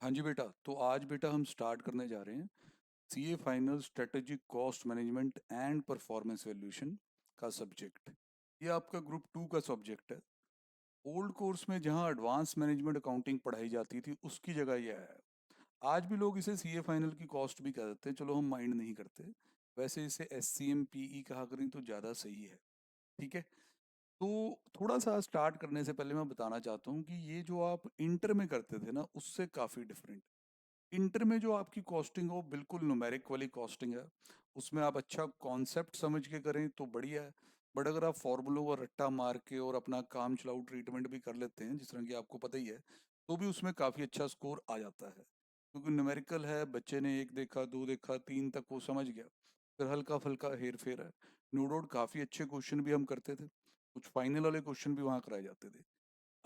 हाँ जी बेटा, तो आज बेटा हम स्टार्ट करने जा रहे हैं CA final strategic cost management and performance valuation का सब्जेक्ट। ये आपका ग्रुप 2 का सब्जेक्ट है। ओल्ड कोर्स में जहाँ एडवांस मैनेजमेंट अकाउंटिंग पढ़ाई जाती थी उसकी जगह ये है। आज भी लोग इसे सीए फाइनल की कॉस्ट भी कह देते हैं, चलो हम माइंड नहीं करते। वैसे इसे S C M P E कहा करें तो ज़्यादा सही है। ठीक है। तो थोड़ा सा स्टार्ट करने से पहले मैं बताना चाहता हूँ कि ये जो आप इंटर में करते थे ना उससे काफ़ी डिफरेंट। इंटर में जो आपकी कॉस्टिंग है वो बिल्कुल न्यूमेरिक वाली कॉस्टिंग है। उसमें आप अच्छा कॉन्सेप्ट समझ के करें तो बढ़िया है। बट अगर आप फॉर्मूलों का रट्टा मार के और अपना काम चलाऊ ट्रीटमेंट भी कर लेते हैं, जिस तरह की आपको पता ही है, तो भी उसमें काफ़ी अच्छा स्कोर आ जाता है, क्योंकि न्यूमेरिकल है। बच्चे ने एक देखा, दो देखा, तीन तक वो समझ गया। फिर हल्का फुल्का हेर फेर है। नो डाउट काफ़ी अच्छे क्वेश्चन भी हम करते थे। कुछ फाइनल वाले क्वेश्चन भी वहाँ कराए जाते थे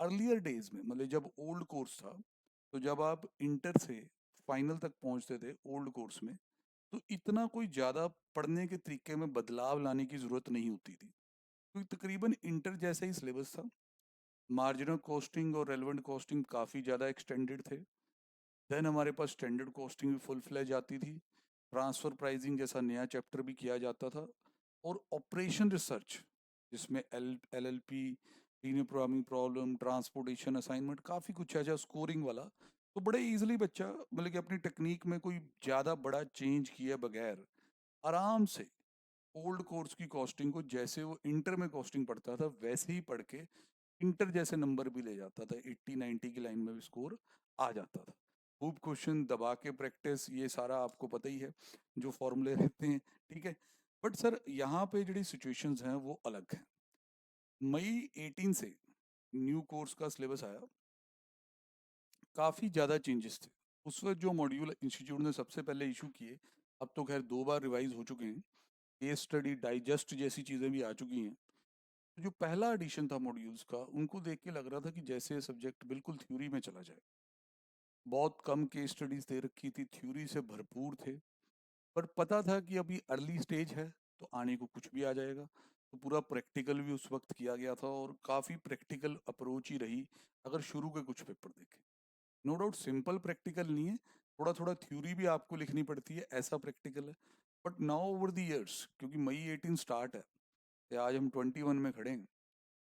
अर्लियर डेज में, मतलब जब ओल्ड कोर्स था। तो जब आप इंटर से फाइनल तक पहुंचते थे ओल्ड कोर्स में, तो इतना कोई ज़्यादा पढ़ने के तरीके में बदलाव लाने की ज़रूरत नहीं होती थी, क्योंकि तकरीबन इंटर जैसा ही सिलेबस था। मार्जिनल कॉस्टिंग और रेलेवेंट कॉस्टिंग काफ़ी ज़्यादा एक्सटेंडेड थे। देन हमारे पास स्टैंडर्ड कॉस्टिंग भी फुल फ्लैज आती थी। ट्रांसफ़र प्राइसिंग जैसा नया चैप्टर भी किया जाता था। और ऑपरेशन रिसर्च, जिसमें L L P, linear programming problem, transportation assignment, काफ़ी कुछ है जो स्कोरिंग वाला। तो बड़े इजीली बच्चा, मतलब कि अपनी टेक्निक में कोई ज़्यादा बड़ा चेंज किए बगैर आराम से ओल्ड कोर्स की कॉस्टिंग को, जैसे वो इंटर में कॉस्टिंग पढ़ता था वैसे ही पढ़ के इंटर जैसे नंबर भी ले जाता था। 80-90 की लाइन में भी स्कोर आ जाता था। खूब क्वेश्चन दबा के प्रैक्टिस, ये सारा आपको पता ही है, जो फॉर्मूले रहते हैं। ठीक है। बट सर यहाँ पे ਜਿਹੜੀ सिचुएशंस हैं वो अलग हैं। मई 18 से न्यू कोर्स का सिलेबस आया। काफ़ी ज़्यादा चेंजेस थे। उस वक्त जो मॉड्यूल इंस्टीट्यूट ने सबसे पहले इशू किए, अब तो खैर 2 बार रिवाइज हो चुके हैं। केस स्टडी, डाइजेस्ट जैसी चीज़ें भी आ चुकी हैं। तो जो पहला एडिशन था मॉड्यूल्स का, उनको देख के लग रहा था कि जैसे सब्जेक्ट बिल्कुल थ्योरी में चला जाए। बहुत कम केस स्टडीज दे रखी थी, थ्योरी से भरपूर थे। पर पता था कि अभी अर्ली स्टेज है, तो आने को कुछ भी आ जाएगा। तो पूरा प्रैक्टिकल भी उस वक्त किया गया था और काफ़ी प्रैक्टिकल अप्रोच ही रही। अगर शुरू के कुछ पेपर देखें, नो डाउट सिंपल प्रैक्टिकल नहीं है, थोड़ा थोड़ा थ्योरी भी आपको लिखनी पड़ती है, ऐसा प्रैक्टिकल है। But now over the years, क्योंकि मई 18 स्टार्ट है, तो आज हम 21 में खड़े हैं।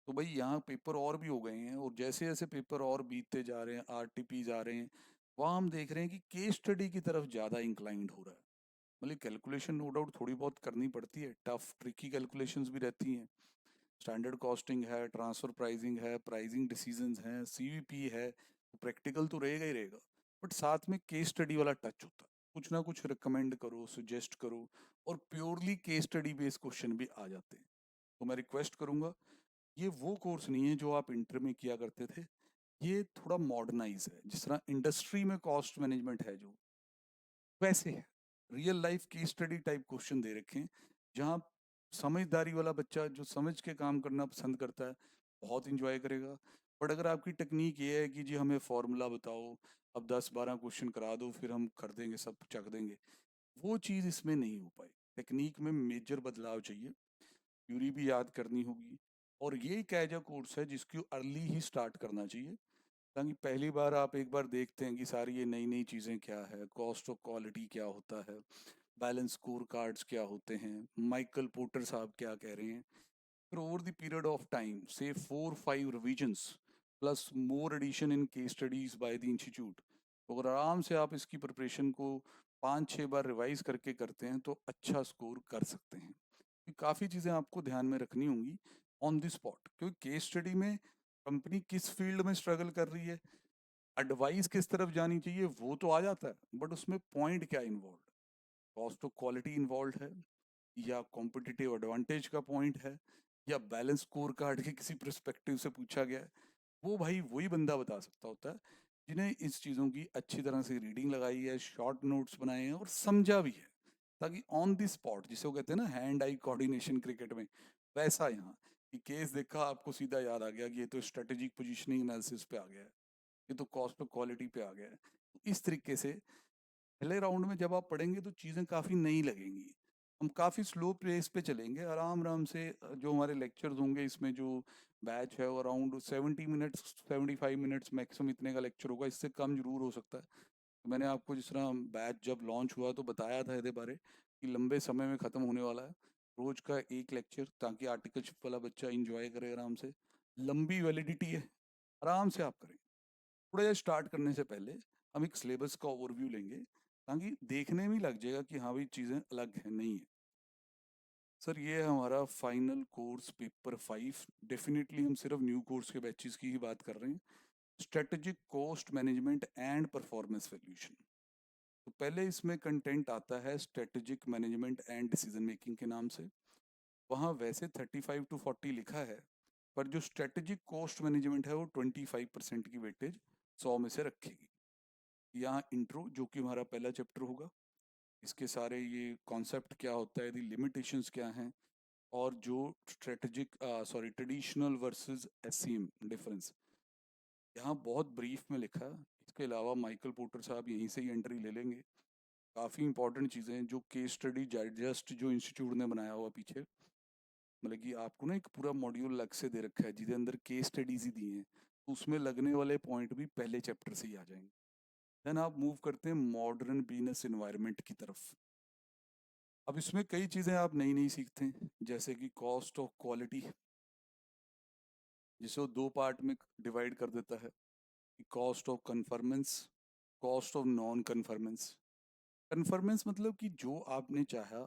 तो भाई यहाँ पेपर और भी हो गए हैं, और जैसे जैसे पेपर और बीतते जा रहे हैं, आरटीपीज आ रहे हैं, वहाँ हम देख रहे हैं कि केस स्टडी की तरफ ज़्यादा इंक्लाइंड हो रहा है। मतलब कैलकुलेशन नो डाउट थोड़ी बहुत करनी पड़ती है, टफ ट्रिकी कैलकुलेशंस भी रहती हैं। स्टैंडर्ड कॉस्टिंग है, ट्रांसफर प्राइसिंग है, प्राइसिंग डिसीजंस हैं, सीवीपी है, तो प्रैक्टिकल तो रहेगा ही रहेगा। बट साथ में केस स्टडी वाला टच होता है। कुछ ना कुछ रिकमेंड करो, सुजेस्ट करो, और purely case study based question भी आ जाते हैं। तो मैं रिक्वेस्ट करूंगा, ये वो कोर्स नहीं है जो आप इंटर में किया करते थे। ये थोड़ा मॉडर्नाइज है, जिस तरह इंडस्ट्री में कॉस्ट मैनेजमेंट है जो, वैसे है। रियल लाइफ की स्टडी टाइप क्वेश्चन दे रखे हैं, जहाँ समझदारी वाला बच्चा जो समझ के काम करना पसंद करता है, बहुत इंजॉय करेगा। बट अगर आपकी टेक्निक ये है कि जी हमें फॉर्मूला बताओ, अब 10-12 क्वेश्चन करा दो, फिर हम कर देंगे, सब चक देंगे, वो चीज़ इसमें नहीं हो पाई। टेक्निक में मेजर बदलाव चाहिए, थ्योरी भी याद करनी होगी। और ये एक ऐजा कोर्स है जिसको अर्ली ही स्टार्ट करना चाहिए, ताकि पहली बार आप एक बार देखते हैं कि सारी ये नई नई चीज़ें क्या है, कॉस्ट ऑफ क्वालिटी क्या होता है, बैलेंस स्कोर कार्ड्स क्या होते हैं, माइकल पोर्टर साहब क्या कह रहे हैं। फिर over the period of time से 4-5 revisions plus more addition in case studies by the institute, तो अगर आराम से आप इसकी प्रिपरेशन को 5-6 बार रिवाइज करके करते हैं तो अच्छा स्कोर कर सकते हैं। काफ़ी चीज़ें आपको ध्यान में रखनी होंगी ऑन द स्पॉट, क्योंकि केस स्टडी में कंपनी किस फील्ड में स्ट्रगल कर रही है, एडवाइस किस तरफ जानी चाहिए, वो तो आ जाता है। बट उसमें पॉइंट क्या involve, cost of quality involve है, या कॉम्पिटिटिव एडवांटेज का पॉइंट है, या बैलेंस स्कोर कार्ड के किसी परस्पेक्टिव से पूछा गया है, वो भाई वही बंदा बता सकता होता है जिन्हें इस चीज़ों की अच्छी तरह से रीडिंग लगाई है, शॉर्ट नोट्स बनाए हैं और समझा भी है। ताकि ऑन द स्पॉट, जिसे वो कहते हैं ना हैंड आई कोऑर्डिनेशन क्रिकेट में, वैसा यहाँ कि केस देखा आपको सीधा याद आ गया कि ये तो स्ट्रेटेजिक पोजीशनिंग एनालिसिस पे आ गया है, ये तो कॉस्ट ऑफ क्वालिटी पे आ गया है। तो इस तरीके से पहले राउंड में जब आप पढ़ेंगे तो चीज़ें काफ़ी नई लगेंगी। हम काफ़ी स्लो पेस पे चलेंगे, आराम आराम से। जो हमारे लेक्चर्स होंगे इसमें, जो बैच है और अराउंड 70 मिनट्स 75 मिनट्स मैक्सिमम इतने का लेक्चर होगा, इससे कम जरूर हो सकता है। तो मैंने आपको जिस तरह बैच जब लॉन्च हुआ तो बताया था इसके बारे कि लंबे समय में ख़त्म होने वाला है, रोज का एक लेक्चर, ताकि आर्टिकलशिप वाला बच्चा इंजॉय करे आराम से। लंबी वैलिडिटी है, आराम से आप करें। थोड़ा ये स्टार्ट करने से पहले हम एक सिलेबस का ओवरव्यू लेंगे, ताकि देखने में लग जाएगा कि हाँ भाई चीज़ें अलग है नहीं है। सर ये है हमारा फाइनल कोर्स पेपर 5। डेफिनेटली हम सिर्फ न्यू कोर्स के बैचेस की ही बात कर रहे हैं। Strategic cost management and performance valuation. तो पहले इसमें कंटेंट आता है strategic management and decision making के नाम से। वहाँ वैसे 35 to 40 लिखा है, पर जो स्ट्रेटेजिक कॉस्ट मैनेजमेंट है वो 25% की वेटेज 100 में से रखेगी। यहाँ इंट्रो जो कि हमारा पहला चैप्टर होगा, इसके सारे ये कॉन्सेप्ट क्या होता है, यदि लिमिटेशंस क्या हैं, और जो strategic traditional versus SCM difference यहाँ बहुत ब्रीफ में लिखा है। इसके अलावा माइकल पोर्टर साहब यहीं से ही एंट्री ले लेंगे। काफ़ी इंपॉर्टेंट चीज़ें हैं जो केस स्टडी जस्ट जो इंस्टीट्यूट ने बनाया हुआ पीछे, मतलब कि आपको ना एक पूरा मॉड्यूल अलग से दे रखा है जिसके अंदर केस स्टडीज ही दी हैं, तो उसमें लगने वाले पॉइंट भी पहले चैप्टर से ही आ जाएंगे। देन आप मूव करते हैं मॉडर्न बिजनेस एनवायरनमेंट की तरफ। अब इसमें कई चीज़ें आप नई नई सीखते हैं, जैसे कि कॉस्ट ऑफ क्वालिटी, जिसे वो दो पार्ट में डिवाइड कर देता है, cost of conformance, cost of non conformance. Conformance मतलब कि जो आपने चाहा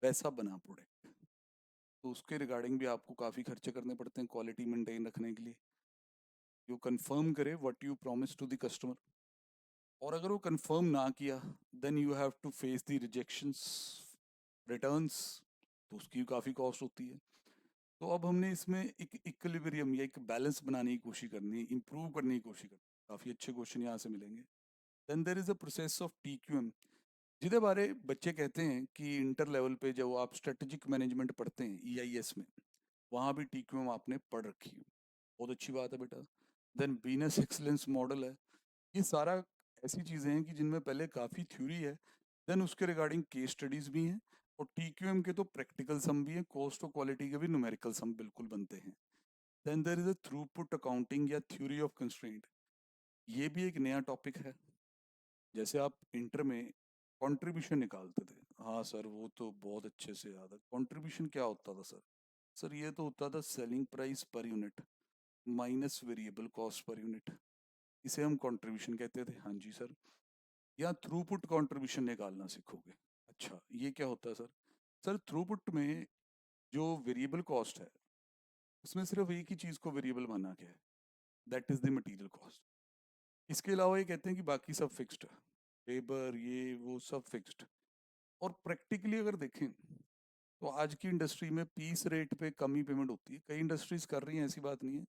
वैसा बना प्रोडक्ट, तो उसके रिगार्डिंग भी आपको काफ़ी खर्चे करने पड़ते हैं क्वालिटी मेंटेन रखने के लिए। यू कंफर्म करे what you promise to the customer, और अगर वो कंफर्म ना किया then you have to face the rejections, returns, तो उसकी काफ़ी कॉस्ट होती है। तो अब हमने इसमें एक इक्विलिब्रियम या एक बैलेंस बनाने की कोशिश करनी है, इंप्रूव करने की कोशिश करनी है। काफ़ी अच्छे क्वेश्चन यहाँ से मिलेंगे। Then there is a process of TQM, जिसके बारे बच्चे कहते हैं कि इंटर लेवल पे जब आप स्ट्रेटेजिक मैनेजमेंट पढ़ते हैं EIS में, वहाँ भी TQM आपने पढ़ रखी है। बहुत अच्छी बात है बेटा। देन बिजनेस एक्सलेंस मॉडल है। ये सारा ऐसी चीज़ें हैं कि जिनमें पहले काफ़ी थ्योरी है, देन उसके रिगार्डिंग केस स्टडीज़ भी हैं, और TQM के तो प्रैक्टिकल सम भी हैं, कॉस्ट और क्वालिटी के भी न्यूमेरिकल सम बिल्कुल बनते हैं। Then there is a throughput accounting या थ्योरी ऑफ कंस्ट्रेंट। ये भी एक नया टॉपिक है। जैसे आप इंटर में कंट्रीब्यूशन निकालते थे, हाँ सर वो तो बहुत अच्छे से याद है। कंट्रीब्यूशन क्या होता था सर? सर ये तो होता था selling price per unit minus variable cost per unit, इसे हम कंट्रीब्यूशन कहते थे। हाँ जी सर। या थ्रूपुट कंट्रीब्यूशन निकालना सीखोगे। अच्छा ये क्या होता है सर? सर थ्रूपुट में जो वेरिएबल कॉस्ट है, उसमें सिर्फ एक ही चीज़ को वेरिएबल माना गया है, that is the material cost. इसके अलावा ये कहते हैं कि बाकी सब फिक्स्ड है, लेबर ये वो सब फिक्स्ड। और प्रैक्टिकली अगर देखें तो आज की इंडस्ट्री में पीस रेट पे कम ही पेमेंट होती है। कई इंडस्ट्रीज कर रही हैं, ऐसी बात नहीं है।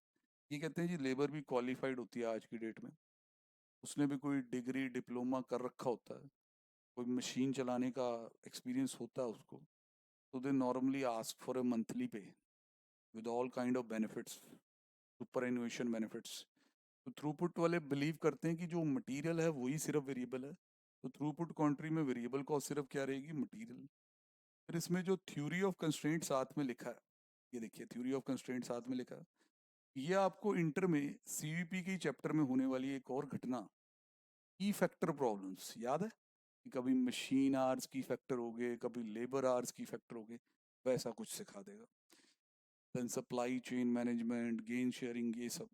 ये कहते हैं जी लेबर भी क्वालिफाइड होती है आज की डेट में, उसने भी कोई डिग्री डिप्लोमा कर रखा होता है, कोई मशीन चलाने का एक्सपीरियंस होता है उसको, तो they normally ask for a monthly pay with all kind of benefits, superannuation benefits. तो थ्रूपुट वाले बिलीव करते हैं कि जो मटेरियल है वही सिर्फ वेरिएबल है, तो थ्रूपुट कंट्री में वेरिएबल कॉस्ट सिर्फ क्या रहेगी? मटेरियल। फिर इसमें जो थ्योरी ऑफ कंस्ट्रेंट साथ में लिखा है, ये देखिए थ्योरी ऑफ कंस्ट्रेंट साथ में लिखा है, ये आपको इंटर में CVP के चैप्टर में होने वाली एक और घटना, की फैक्टर प्रॉब्लम्स याद है कि कभी मशीन आवर्स की फैक्टर हो गए, कभी लेबर आवर्स की फैक्टर हो गए, वैसा कुछ सिखा देगा। Then supply chain management, gain sharing, ये सब।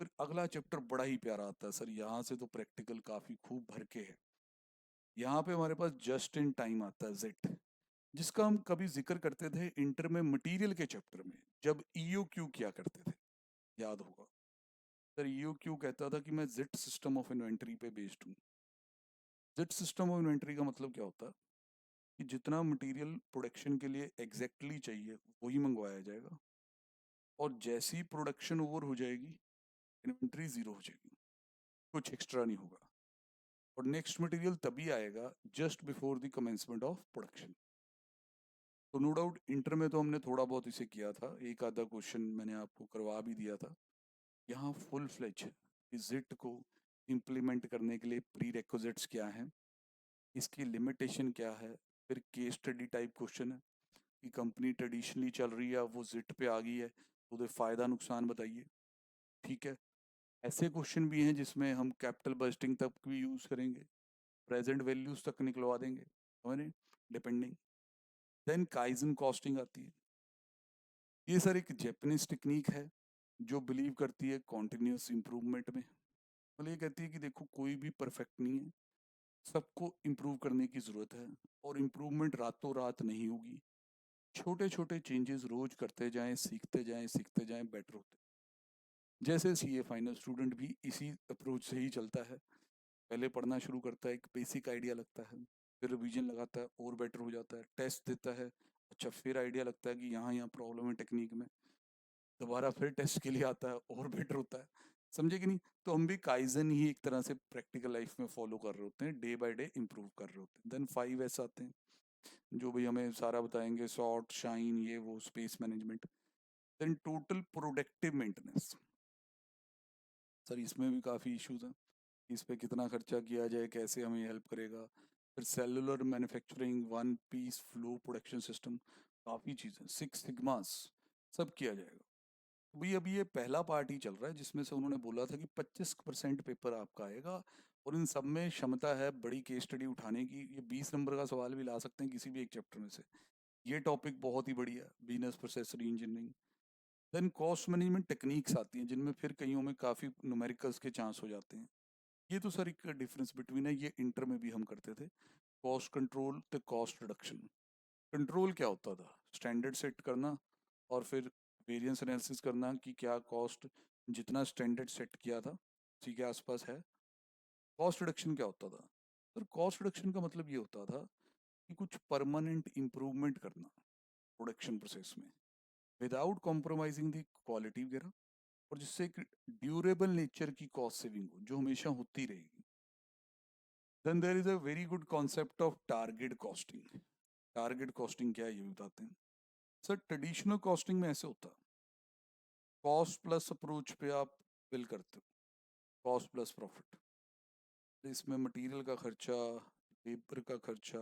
फिर अगला चैप्टर बड़ा ही प्यारा आता है सर, यहाँ से तो प्रैक्टिकल काफ़ी खूब भर के है। यहाँ पे हमारे पास जस्ट इन टाइम आता है जेट, जिसका हम कभी जिक्र करते थे इंटर में मटेरियल के चैप्टर में, जब EOQ किया करते थे, याद होगा सर। EOQ कहता था कि मैं जेट सिस्टम ऑफ इन्वेंट्री पे बेस्ड हूँ। जेट सिस्टम ऑफ इन्वेंट्री का मतलब क्या होता है कि जितना मटेरियल प्रोडक्शन के लिए एग्जैक्टली चाहिए वही मंगवाया जाएगा, और जैसी ही प्रोडक्शन ओवर हो जाएगी इन्वेंट्री ज़ीरो हो जाएगी, कुछ एक्स्ट्रा नहीं होगा, और नेक्स्ट मटेरियल तभी आएगा just before the commencement of production. तो नो डाउट इंटर में तो हमने थोड़ा बहुत इसे किया था, एक आधा क्वेश्चन मैंने आपको करवा भी दिया था। यहाँ फुल फ्लेज जिट को इम्प्लीमेंट करने के लिए प्री रिक्विजिट्स क्या हैं, इसकी लिमिटेशन क्या है, फिर केस स्टडी टाइप क्वेश्चन है कि कंपनी ट्रेडिशनली चल रही है, वो जिट पे आ गई है, तो फ़ायदा नुकसान बताइए। ठीक है, ऐसे क्वेश्चन भी हैं जिसमें हम कैपिटल बजटिंग तक भी यूज़ करेंगे, प्रेजेंट वैल्यूज तक निकलवा देंगे, समझ रहे, डिपेंडिंग। देन काइजन कॉस्टिंग आती है। ये सर एक जैपनीज टेक्निक है जो बिलीव करती है कॉन्टिन्यूस इम्प्रूवमेंट में। मतलब ये कहती है कि देखो कोई भी परफेक्ट नहीं है, सबको इम्प्रूव करने की ज़रूरत है, और इम्प्रूवमेंट रातों रात नहीं होगी। छोटे छोटे चेंजेस रोज करते जाएं, सीखते जाएं, बेटर होते। जैसे सीए फाइनल स्टूडेंट भी इसी अप्रोच से ही चलता है। पहले पढ़ना शुरू करता है, एक बेसिक आइडिया लगता है, फिर रिवीजन लगाता है और बेटर हो जाता है, टेस्ट देता है, अच्छा फिर आइडिया लगता है कि यहाँ यहाँ प्रॉब्लम है टेक्निक में, दोबारा फिर टेस्ट के लिए आता है और बेटर होता है। समझे कि नहीं? तो हम भी काइजन ही एक तरह से प्रैक्टिकल लाइफ में फॉलो कर रहे होते हैं, डे बाय डे इम्प्रूव कर रहे होते हैं। देन 5S आते हैं जो भी हमें सारा बताएंगे, सॉर्ट, शाइन, ये वो, space management. Then total productive maintenance. Sir इसमें भी काफ़ी इश्यूज हैं, इस पे कितना खर्चा किया जाए, कैसे हमें हेल्प करेगा। फिर cellular manufacturing, one piece flow production system, काफ़ी चीज़ें, 6 सिग्मास, सब किया जाएगा। भाई अभी ये पहला पार्ट ही चल रहा है जिसमें से उन्होंने बोला था कि 25% पेपर आपका आएगा, और इन सब में क्षमता है बड़ी केस स्टडी उठाने की। ये 20 नंबर का सवाल भी ला सकते हैं किसी भी एक चैप्टर में से। ये टॉपिक बहुत ही बढ़िया है, business process engineering. Then cost management techniques आती हैं जिनमें फिर कईयों में काफ़ी न्यूमेरिकल्स के चांस हो जाते हैं। ये तो सर एक डिफरेंस बिटवीन है, ये इंटर में भी हम करते थे। कॉस्ट कंट्रोल तो कॉस्ट रिडक्शन। कंट्रोल क्या होता था? स्टैंडर्ड सेट करना और फिर वेरिएंस एनालिसिस करना कि क्या कॉस्ट जितना स्टैंडर्ड सेट किया था उसी के आसपास है। कॉस्ट रिडक्शन क्या होता था? सर कॉस्ट रिडक्शन का मतलब ये होता था कि कुछ परमानेंट इम्प्रूवमेंट करना प्रोडक्शन प्रोसेस में विदाउट कॉम्प्रोमाइजिंग दी क्वालिटी वगैरह, और जिससे एक ड्यूरेबल नेचर की कॉस्ट सेविंग हो जो हमेशा होती रहेगी। Then there is a very good concept of target costing. Target costing क्या है ये भी बताते हैं। सर ट्रेडिशनल कॉस्टिंग में ऐसे होता है, कॉस्ट प्लस अप्रोच पे आप बिल करते हो, कॉस्ट प्लस प्रॉफिट। इसमें मटेरियल का खर्चा, लेबर का खर्चा,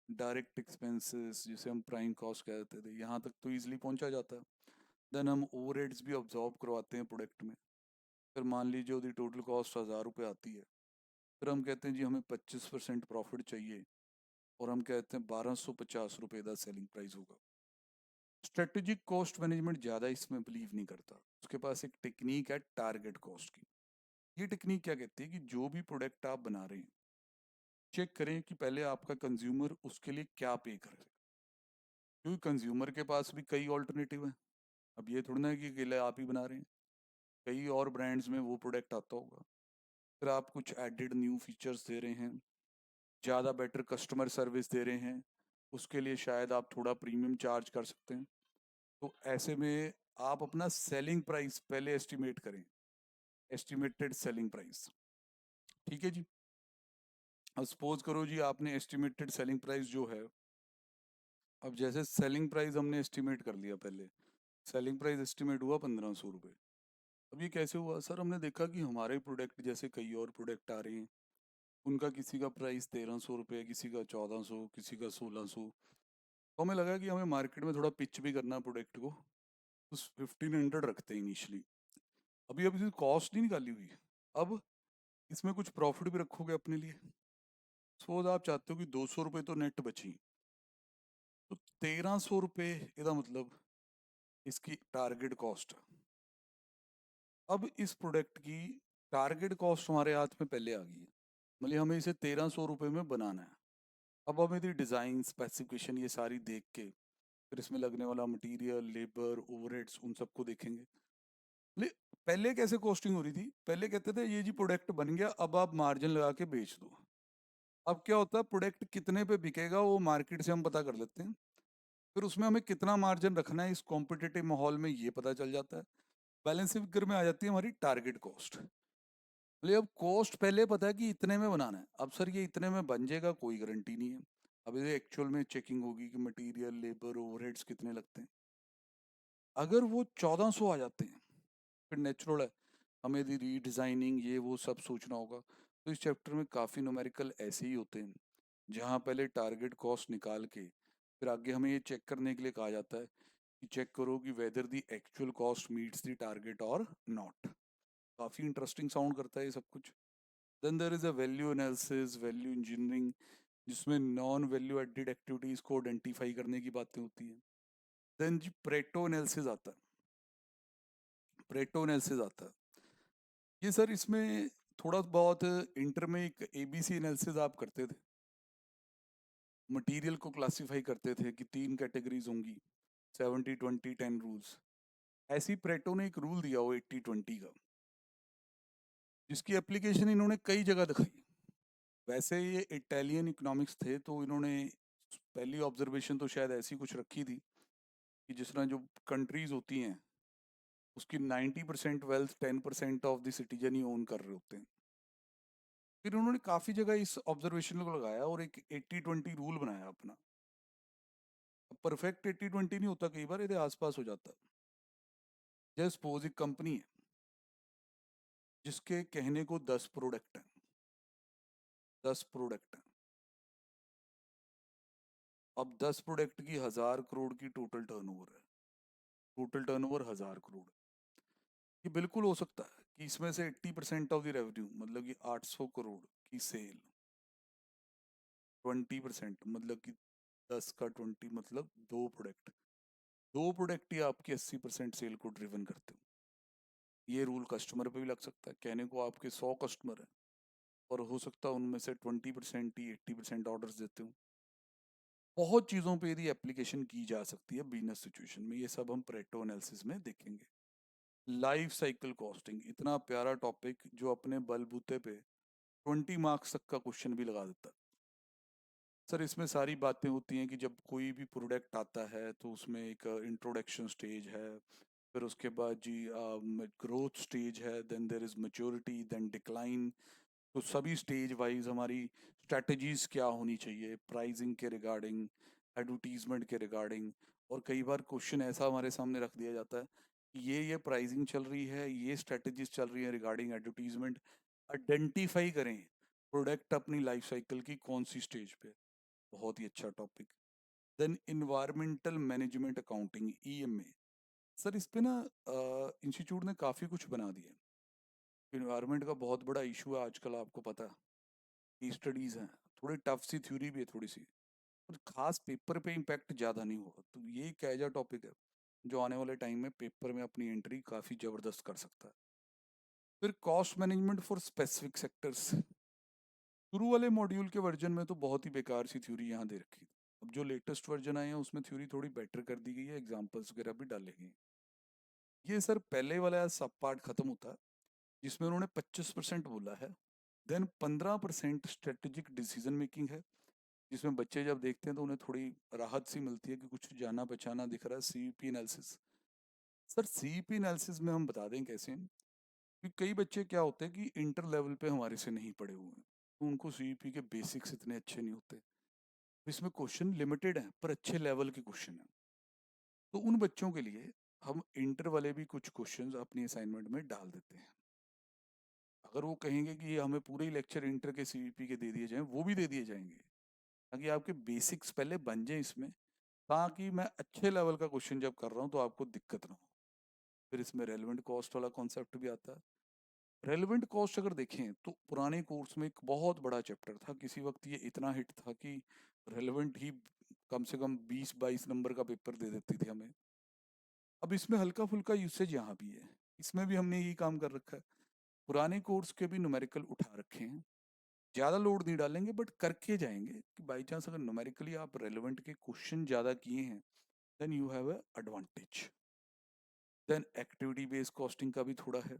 डायरेक्ट एक्सपेंसेस जिसे हम प्राइम कॉस्ट कहते थे, यहाँ तक तो ईजिली पहुँचा जाता है। देन हम ओवरहेड्स भी ऑब्जॉर्व करवाते हैं प्रोडक्ट में। फिर मान लीजिए उसकी टोटल कॉस्ट 1000 रुपये आती है, फिर हम कहते हैं जी हमें 25% प्रॉफिट चाहिए, और हम कहते हैं 1250 रुपये का सेलिंग प्राइस होगा। स्ट्रेटेजिक कॉस्ट मैनेजमेंट ज़्यादा इसमें बिलीव नहीं करता, उसके पास एक टेक्निक है टारगेट कॉस्ट की। ये टेक्निक क्या कहती है कि जो भी प्रोडक्ट आप बना रहे हैं, चेक करें कि पहले आपका कंज्यूमर उसके लिए क्या पे कर रहे हैं, क्योंकि कंज्यूमर के पास भी कई ऑल्टरनेटिव हैं। अब ये थोड़ा ना है कि अकेले आप ही बना रहे हैं, कई और ब्रांड्स में वो प्रोडक्ट आता होगा। फिर आप कुछ एडिड न्यू फीचर्स दे रहे हैं, ज़्यादा बेटर कस्टमर सर्विस दे रहे हैं, उसके लिए शायद आप थोड़ा प्रीमियम चार्ज कर सकते हैं। तो ऐसे में आप अपना सेलिंग प्राइस पहले एस्टिमेट करें, एस्टिमेटेड सेलिंग प्राइस। ठीक है जी। अब सपोज करो जी आपने एस्टिमेटेड सेलिंग प्राइस जो है, अब जैसे सेलिंग प्राइस हमने एस्टिमेट कर लिया, पहले सेलिंग प्राइस एस्टिमेट हुआ 1500 रुपये। अब ये कैसे हुआ? सर हमने देखा कि हमारे प्रोडक्ट जैसे कई और प्रोडक्ट आ रहे हैं, उनका किसी का प्राइस 1300 रुपये, किसी का 1400, किसी का 1600। तो हमें लगा कि हमें मार्केट में थोड़ा पिच भी करना प्रोडक्ट को, तो 1500 रखते हैं इनिशियली। अभी अभी कॉस्ट नहीं निकाली हुई, अब इसमें कुछ प्रॉफिट भी रखोगे अपने लिए। सपोज आप चाहते हो कि 200 रुपये तो नेट बची, तो 1300 रुपये इसका मतलब इसकी टारगेट कॉस्ट। अब इस प्रोडक्ट की टारगेट कॉस्ट हमारे हाथ में पहले आ गई है, मतलब हमें इसे 1300 रुपये में बनाना है। अब हम यदि डिज़ाइन स्पेसिफिकेशन ये सारी देख के, फिर इसमें लगने वाला मटेरियल, लेबर, ओवरहेड्स, उन सबको देखेंगे। ले पहले कैसे कॉस्टिंग हो रही थी? पहले कहते थे ये जी प्रोडक्ट बन गया, अब आप मार्जिन लगा के बेच दो। अब क्या होता है, प्रोडक्ट कितने पे बिकेगा वो मार्केट से हम पता कर लेते हैं, फिर उसमें हमें कितना मार्जिन रखना है इस कॉम्पिटिटिव माहौल में ये पता चल जाता है। बैलेंस फिगर में आ जाती है हमारी टारगेट कॉस्ट। बोले अब कॉस्ट पहले पता है कि इतने में बनाना है, अब सर ये इतने में बन जाएगा कोई गारंटी नहीं है। अब ये एक्चुअल में चेकिंग होगी कि मटेरियल, लेबर, ओवरहेड्स कितने लगते हैं। अगर वो 1400 आ जाते हैं, फिर नेचुरल है हमें यदि रीडिज़ाइनिंग ये वो सब सोचना होगा। तो इस चैप्टर में काफ़ी न्यूमेरिकल ऐसे ही होते हैं जहाँ पहले टारगेट कॉस्ट निकाल के फिर आगे हमें ये चेक करने के लिए कहा जाता है कि चेक करो कि whether the actual cost meets the target or not. काफ़ी इंटरेस्टिंग साउंड करता है ये सब कुछ। Then there is a value analysis, value engineering, जिसमें नॉन वैल्यू एडेड एक्टिविटीज़ को आइडेंटिफाई करने की बातें होती हैं। देन जी प्रेटो एनालिसिस आता है। प्रेटो एनालिसिस आता है ये सर, इसमें थोड़ा बहुत इंटर में एक एबीसी एनालिसिस आप करते थे। मटेरियल को क्लासिफाई करते थे कि 3 कैटेगरीज होंगी, 70-20-10 रूल्स। ऐसी प्रेटो ने एक रूल दिया हो 80-20 का, जिसकी एप्लीकेशन इन्होंने कई जगह दिखाई। वैसे ये इटालियन इकोनॉमिक्स थे, तो इन्होंने पहली ऑब्जर्वेशन तो शायद ऐसी कुछ रखी थी कि जिस तरह जो कंट्रीज होती हैं उसकी 90% wealth 10% of the citizen he own कर रहे होते हैं। फिर उन्होंने काफ़ी जगह इस ऑब्जर्वेशन को लगाया और एक 80-20 रूल बनाया अपना। परफेक्ट 80-20 नहीं होता, कई बार इसके आसपास हो जाता। जस्ट सपोज एक कंपनी है जिसके कहने को 10 प्रोडक्ट हैं। 10 प्रोडक्ट हैं। अब 10 प्रोडक्ट की 1000 करोड़ की टोटल टर्नओवर है। Total turnover 1000 crore. ये बिल्कुल हो सकता है कि इसमें से 80% ऑफ द रेवेन्यू, मतलब कि 800 करोड़ की सेल, 20% मतलब कि 10 का 20 मतलब दो प्रोडक्ट ही आपकी 80% सेल को ड्रिवन करते हो। ये रूल कस्टमर पे भी लग सकता है। कहने को आपके 100 कस्टमर हैं और हो सकता है उनमें से 20% ही 80% ऑर्डर्स देते हो। बहुत चीज़ों पे यदि एप्लीकेशन की जा सकती है बिजनेस सिचुएशन में, ये सब हम प्रेटो एनालिसिस में देखेंगे। लाइफ साइकिल कॉस्टिंग, इतना प्यारा टॉपिक जो अपने बलबूते पे 20 मार्क्स तक का क्वेश्चन भी लगा देता है। सर इसमें सारी बातें होती हैं कि जब कोई भी प्रोडक्ट आता है तो उसमें एक इंट्रोडक्शन स्टेज है, फिर उसके बाद जी ग्रोथ स्टेज है, then there is maturity, then decline. तो सभी स्टेज वाइज हमारी स्ट्रैटेजीज क्या होनी चाहिए, प्राइसिंग के रिगार्डिंग, एडवर्टीजमेंट के रिगार्डिंग। और कई बार क्वेश्चन ऐसा हमारे सामने रख दिया जाता है कि ये प्राइसिंग चल रही है, ये स्ट्रैटेजीज चल रही है रिगार्डिंग एडवर्टीजमेंट। आइडेंटिफाई करें प्रोडक्ट अपनी लाइफ साइकिल की कौन सी स्टेज पे। बहुत ही अच्छा topic. Then environmental management accounting, EMA. Sir इस पे ना इंस्टीट्यूट ने काफ़ी कुछ बना दिया। इन्वायरमेंट का बहुत बड़ा इशू है आजकल, आपको पता है। की स्टडीज़ हैं, थोड़ी टफ सी थ्योरी भी है थोड़ी सी, और खास पेपर पे इम्पैक्ट ज़्यादा नहीं होगा। तो ये एक ऐजा टॉपिक है जो आने वाले टाइम में पेपर में अपनी एंट्री काफ़ी ज़बरदस्त कर सकता है। फिर cost management for specific sectors. शुरू वाले मॉड्यूल के वर्जन में तो बहुत ही बेकार सी थ्योरी यहाँ दे रखी थी। अब जो लेटेस्ट वर्जन आए हैं उसमें थ्योरी थोड़ी बेटर कर दी गई है, एग्जाम्पल्स वगैरह भी डाले गए हैं। ये सर पहले वाला सब पार्ट खत्म होता है जिसमें उन्होंने 25% बोला है। देन 15% स्ट्रेटेजिक डिसीजन मेकिंग है, जिसमें बच्चे जब देखते हैं तो उन्हें थोड़ी राहत सी मिलती है कि कुछ जाना पहचाना दिख रहा है। CEP analysis. Sir CEP analysis में हम बता दें कैसे, कि कई बच्चे क्या होते हैं कि इंटर लेवल पे हमारे से नहीं पढ़े हुए हैं, तो उनको सीईपी के बेसिक्स इतने अच्छे नहीं होते। तो इसमें क्वेश्चन लिमिटेड हैं पर अच्छे लेवल के क्वेश्चन हैं। तो उन बच्चों के लिए हम इंटर वाले भी कुछ क्वेश्चंस अपनी असाइनमेंट में डाल देते हैं। अगर वो कहेंगे कि हमें पूरे ही लेक्चर इंटर के सीईपी के दे दिए जाएं, वो भी दे दिए जाएंगे, ताकि आपके बेसिक्स पहले बन जाए इसमें, ताकि मैं अच्छे लेवल का क्वेश्चन जब कर रहा हूँ तो आपको दिक्कत ना हो। फिर इसमें रेलेवेंट कॉस्ट वाला कॉन्सेप्ट भी आता है। रेलेवेंट कॉस्ट अगर देखें तो पुराने कोर्स में एक बहुत बड़ा चैप्टर था, किसी वक्त ये इतना हिट था कि रेलेवेंट ही कम से कम 20-22 नंबर का पेपर दे देती थी हमें। अब इसमें हल्का फुल्का यूसेज यहाँ भी है, इसमें भी हमने यही काम कर रखा है। पुराने कोर्स के भी न्यूमेरिकल उठा रखे हैं, ज़्यादा लोड नहीं डालेंगे बट करके जाएंगे कि बाई चांस अगर न्यूमेरिकली आप रेलेवेंट के क्वेश्चन ज़्यादा किए हैं then you have a advantage. Then activity based costing का भी थोड़ा है।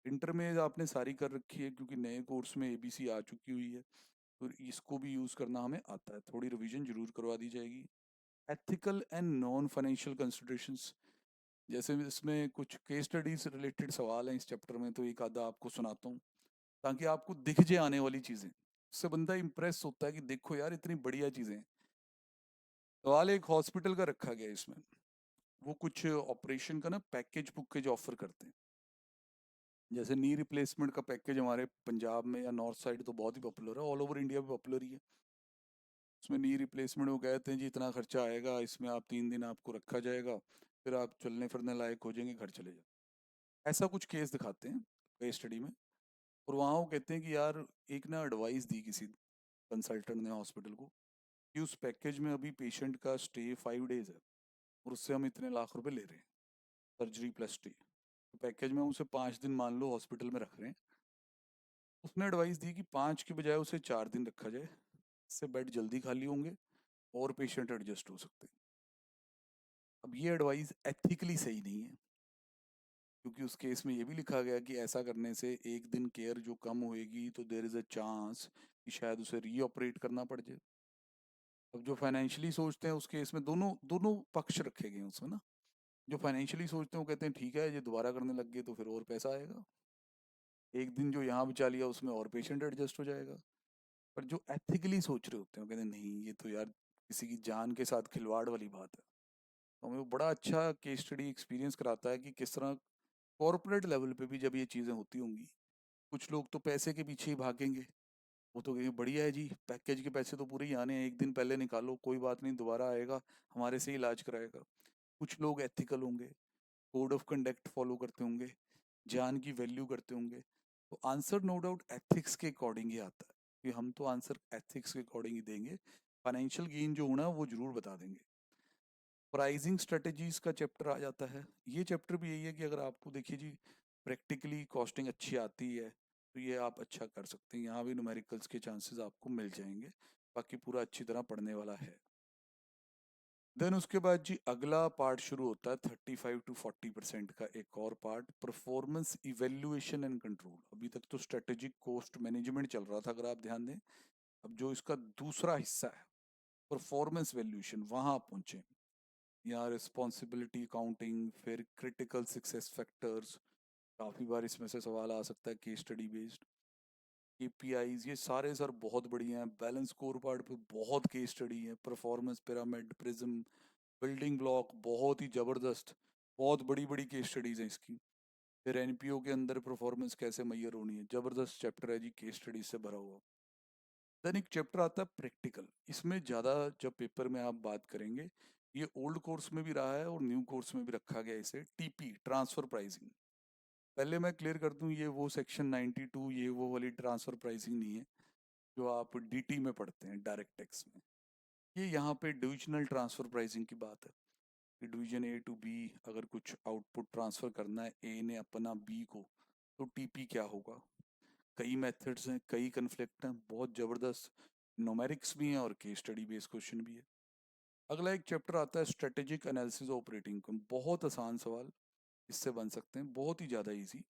इंटर में आपने सारी कर रखी है क्योंकि नए कोर्स में एबीसी आ चुकी हुई है, तो इसको भी यूज़ करना हमें आता है। थोड़ी रिवीजन जरूर करवा दी जाएगी। Ethical and non financial considerations, जैसे इसमें कुछ केस स्टडीज रिलेटेड सवाल हैं इस चैप्टर में, तो एक आधा आपको सुनाता हूँ ताकि आपको दिख जाए आने वाली चीज़ें। उससे बंदा इंप्रेस होता है कि देखो यार इतनी बढ़िया चीज़ें हैं। सवाल एक हॉस्पिटल का रखा गया है इसमें। वो कुछ ऑपरेशन का ना पैकेज पुकेज ऑफर करते हैं। जैसे नी रिप्लेसमेंट का पैकेज हमारे पंजाब में या नॉर्थ साइड तो बहुत ही पॉपुलर है, ऑल ओवर इंडिया भी पॉपुलर ही है। उसमें नी रिप्लेसमेंट वो कहते हैं जी इतना खर्चा आएगा, इसमें आप 3 दिन आपको रखा जाएगा, फिर आप चलने फिरने लायक हो जाएंगे, घर चले जाओ। ऐसा कुछ केस दिखाते हैं केस स्टडी में। और वहाँ वो कहते हैं कि यार एक ना एडवाइस दी किसी कंसल्टेंट ने हॉस्पिटल को कि उस पैकेज में अभी पेशेंट का स्टे 5 डेज है और उससे हम इतने लाख रुपए ले रहे हैं, सर्जरी प्लस स्टे। तो पैकेज में उसे 5 दिन मान लो हॉस्पिटल में रख रहे हैं। उसने एडवाइस दी कि 5 के बजाय उसे 4 दिन रखा जाए, इससे बेड जल्दी खाली होंगे और पेशेंट एडजस्ट हो सकते हैं। अब ये एडवाइस एथिकली सही नहीं है, क्योंकि उस केस में ये भी लिखा गया कि ऐसा करने से एक दिन केयर जो कम होएगी तो देर इज़ अ चांस कि शायद उसे रीऑपरेट करना पड़ जाए। अब जो फाइनेंशियली सोचते हैं उस केस में दोनों दोनों पक्ष रखे गए हैं उसमें ना। जो फाइनेंशियली सोचते हैं वो कहते हैं ठीक है, ये दोबारा करने लग गए तो फिर और पैसा आएगा, एक दिन जो यहाँ बचा लिया उसमें और पेशेंट एडजस्ट हो जाएगा। पर जो एथिकली सोच रहे होते हैं वो कहते हैं नहीं, ये तो यार किसी की जान के साथ खिलवाड़ वाली बात है। तो हमें वो बड़ा अच्छा केस स्टडी एक्सपीरियंस कराता है कि किस तरह कॉर्पोरेट लेवल पे भी जब ये चीज़ें होती होंगी, कुछ लोग तो पैसे के पीछे ही भागेंगे। वो तो कहेंगे बढ़िया है जी, पैकेज के पैसे तो पूरे ही आने हैं, एक दिन पहले निकालो कोई बात नहीं, दोबारा आएगा, हमारे से ही इलाज कराएगा। कुछ लोग एथिकल होंगे, कोड ऑफ कंडक्ट फॉलो करते होंगे, जान की वैल्यू करते होंगे। तो आंसर नो डाउट एथिक्स के अकॉर्डिंग ही आता है कि हम तो आंसर एथिक्स के अकॉर्डिंग ही देंगे। फाइनेंशियल गेन जो होना है वो जरूर बता देंगे। प्राइसिंग स्ट्रेटजीज का चैप्टर आ जाता है। ये चैप्टर भी यही है कि अगर आपको देखिए जी प्रैक्टिकली कॉस्टिंग अच्छी आती है तो ये आप अच्छा कर सकते हैं, यहाँ भी न्यूमेरिकल्स के चांसेस आपको मिल जाएंगे। बाकी पूरा अच्छी तरह पढ़ने वाला है। देन उसके बाद जी अगला पार्ट शुरू होता है 35 to 40% का एक और part, performance evaluation and control. अभी तक तो स्ट्रेटेजिक कॉस्ट मैनेजमेंट चल रहा था अगर आप ध्यान दें। अब जो इसका दूसरा हिस्सा है परफॉर्मेंस वैल्यूएशन, वहां आप पहुंचे। यहाँ रिस्पॉन्सिबिलिटी अकाउंटिंग, फिर क्रिटिकल सक्सेस फैक्टर्स, काफ़ी बार इसमें से सवाल आ सकता है केस स्टडी बेस्ड। केपीआईज ये सारे सर बहुत बढ़िया हैं। बैलेंस स्कोर कार्ड पे बहुत केस स्टडी है। Performance pyramid, prism, building block, बहुत ही ज़बरदस्त, बहुत बड़ी बड़ी केस स्टडीज़ हैं इसकी। फिर एनपीओ के अंदर परफॉर्मेंस कैसे मैयर होनी है, ज़बरदस्त चैप्टर है जी, केस स्टडी से भरा हुआ। देन एक चैप्टर आता है प्रैक्टिकल। इसमें ज़्यादा जब पेपर में आप बात करेंगे, ये ओल्ड कोर्स में भी रहा है और न्यू कोर्स में भी रखा गया है इसे, टीपी ट्रांसफर प्राइसिंग। पहले मैं क्लियर कर दूं, ये वो सेक्शन 92 ये वो वाली ट्रांसफर प्राइसिंग नहीं है जो आप डीटी में पढ़ते हैं, डायरेक्ट टैक्स में। ये यहाँ पे डिविजनल ट्रांसफर प्राइसिंग की बात है कि डिवीजन ए टू बी अगर कुछ आउटपुट ट्रांसफर करना है ए ने अपना बी को, तो टीपी क्या होगा। कई मेथड्स हैं, कई कन्फ्लिक्ट हैं, बहुत ज़बरदस्त न्यूमेरिक्स भी हैं और केस स्टडी बेस्ड क्वेश्चन भी है। अगला एक चैप्टर आता है स्ट्रेटेजिक एनालिसिस ऑपरेटिंग इनकम। बहुत आसान सवाल इससे बन सकते हैं, बहुत ही ज़्यादा इजी,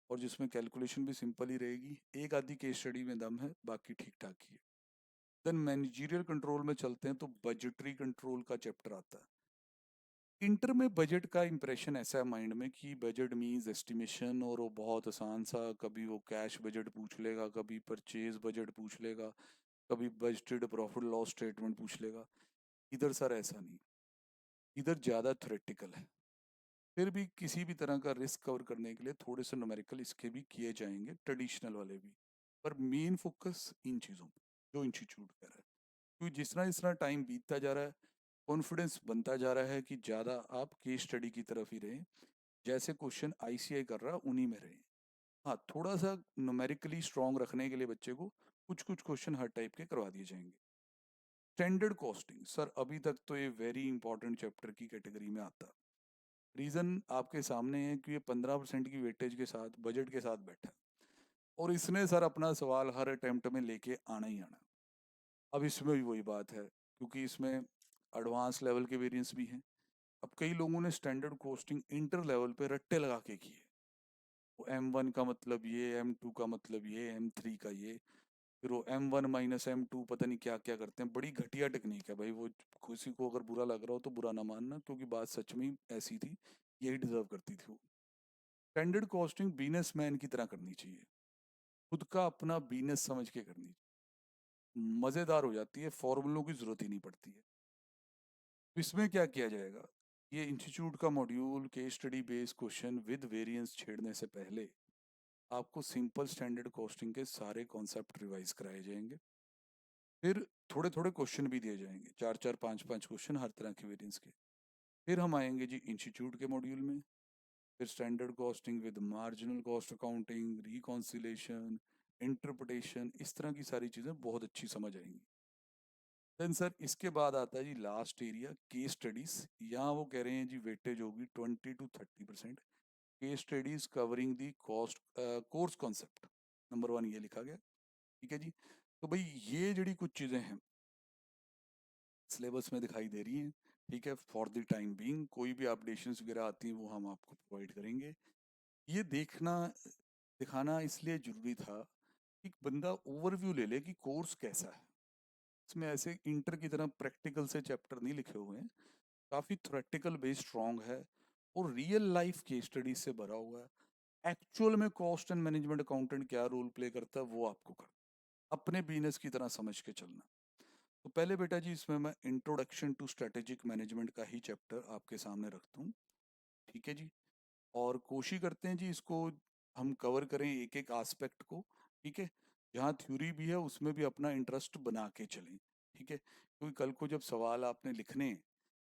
और जिसमें कैलकुलेशन भी सिंपल ही रहेगी। एक आधी केस स्टडी में दम है, बाकी ठीक ठाक ही है। देन मैनेजरियल कंट्रोल में चलते हैं तो बजटरी कंट्रोल का चैप्टर आता है। इंटर में बजट का इंप्रेशन ऐसा है माइंड में कि बजट मीन्स एस्टिमेशन, और वो बहुत आसान सा, कभी वो कैश बजट पूछ लेगा, कभी परचेज बजट पूछ लेगा, कभी बजटेड प्रॉफिट लॉस स्टेटमेंट पूछ लेगा। इधर सर ऐसा नहीं, इधर ज़्यादा थ्योरेटिकल है। फिर भी किसी भी तरह का रिस्क कवर करने के लिए थोड़े से न्यूमेरिकल इसके भी किए जाएंगे, ट्रेडिशनल वाले भी। पर मेन फोकस इन चीज़ों पे जो इंस्टीट्यूट कर रहा है, क्योंकि जिस तरह टाइम बीतता जा रहा है, कॉन्फिडेंस बनता जा रहा है कि ज़्यादा आप केस स्टडी की तरफ ही रहें, जैसे क्वेश्चन आईसीआई कर रहा है उन्हीं में रहें। हाँ, थोड़ा सा न्यूमेरिकली स्ट्रांग रखने के लिए बच्चे को कुछ कुछ क्वेश्चन हर टाइप के करवा दिए जाएंगे। स्टैंडर्ड कॉस्टिंग सर अभी तक तो ये वेरी इंपॉर्टेंट चैप्टर की कैटेगरी में आता है। रीज़न आपके सामने है कि ये 15% की वेटेज के साथ बजट के साथ बैठा है, और इसने सर अपना सवाल हर अटेम्प्ट में लेके आना ही आना। अब इसमें भी वही बात है, क्योंकि इसमें एडवांस लेवल के वेरिएंस भी हैं। अब कई लोगों ने स्टैंडर्ड कोस्टिंग इंटर लेवल पे रट्टे लगा के की है। वो M1 का मतलब ये, M2 का मतलब ये, M3 का ये, फिर वो M1 माइनस M2 पता नहीं क्या क्या करते हैं। बड़ी घटिया टेक्निक है भाई वो। किसी को अगर बुरा लग रहा हो तो बुरा ना मानना, क्योंकि बात सच में ही ऐसी थी, यही डिजर्व करती थी वो। स्टैंडर्ड कॉस्टिंग बिजनेसमैन की तरह करनी चाहिए, खुद का अपना बिजनेस समझ के करनी चाहिए। मज़ेदार हो जाती है, फॉर्मूलों की ज़रूरत ही नहीं पड़ती है। तो इसमें क्या किया जाएगा, ये इंस्टीट्यूट का module case study based question with variance छेड़ने से पहले आपको सिंपल स्टैंडर्ड कॉस्टिंग के सारे कॉन्सेप्ट रिवाइज कराए जाएंगे। फिर थोड़े थोड़े क्वेश्चन भी दिए जाएंगे, चार चार पांच पांच क्वेश्चन हर तरह के वेरिएंस के। फिर हम आएंगे जी इंस्टीट्यूट के मॉड्यूल में, फिर standard costing with marginal cost accounting, reconciliation, interpretation, इस तरह की सारी चीज़ें बहुत अच्छी समझ आएंगी। देन सर इसके बाद आता है जी लास्ट एरिया, केस स्टडीज। यहाँ वो कह रहे हैं जी वेटेज होगी 20 to 30%। Case studies covering the cost course concept, number 1 ये लिखा गया। ठीक है जी। तो भाई ये जड़ी कुछ चीज़ें हैं सिलेबस में दिखाई दे रही हैं। ठीक है, फॉर द टाइम बीइंग कोई भी अपडेशंस वगैरह आती हैं वो हम आपको प्रोवाइड करेंगे। ये देखना दिखाना इसलिए ज़रूरी था कि बंदा ओवरव्यू ले ले कि कोर्स कैसा है। इसमें ऐसे इंटर की तरह प्रैक्टिकल से चैप्टर नहीं लिखे हुए हैं, काफ़ी थ्योरेटिकल बेस स्ट्रॉन्ग है और रियल लाइफ केस स्टडी से भरा हुआ है। एक्चुअल में कॉस्ट एंड मैनेजमेंट अकाउंटेंट क्या रोल प्ले करता है वो आपको कर अपने बिजनेस की तरह समझ के चलना। तो पहले बेटा जी इसमें मैं इंट्रोडक्शन टू स्ट्रेटेजिक मैनेजमेंट का ही चैप्टर आपके सामने रखता हूँ। ठीक है जी। और कोशिश करते हैं जी इसको हम कवर करें एक एक एस्पेक्ट को। ठीक है, जहाँ थ्योरी भी है उसमें भी अपना इंटरेस्ट बना के चलें। ठीक है, क्योंकि कल को जब सवाल आपने लिखने हैं,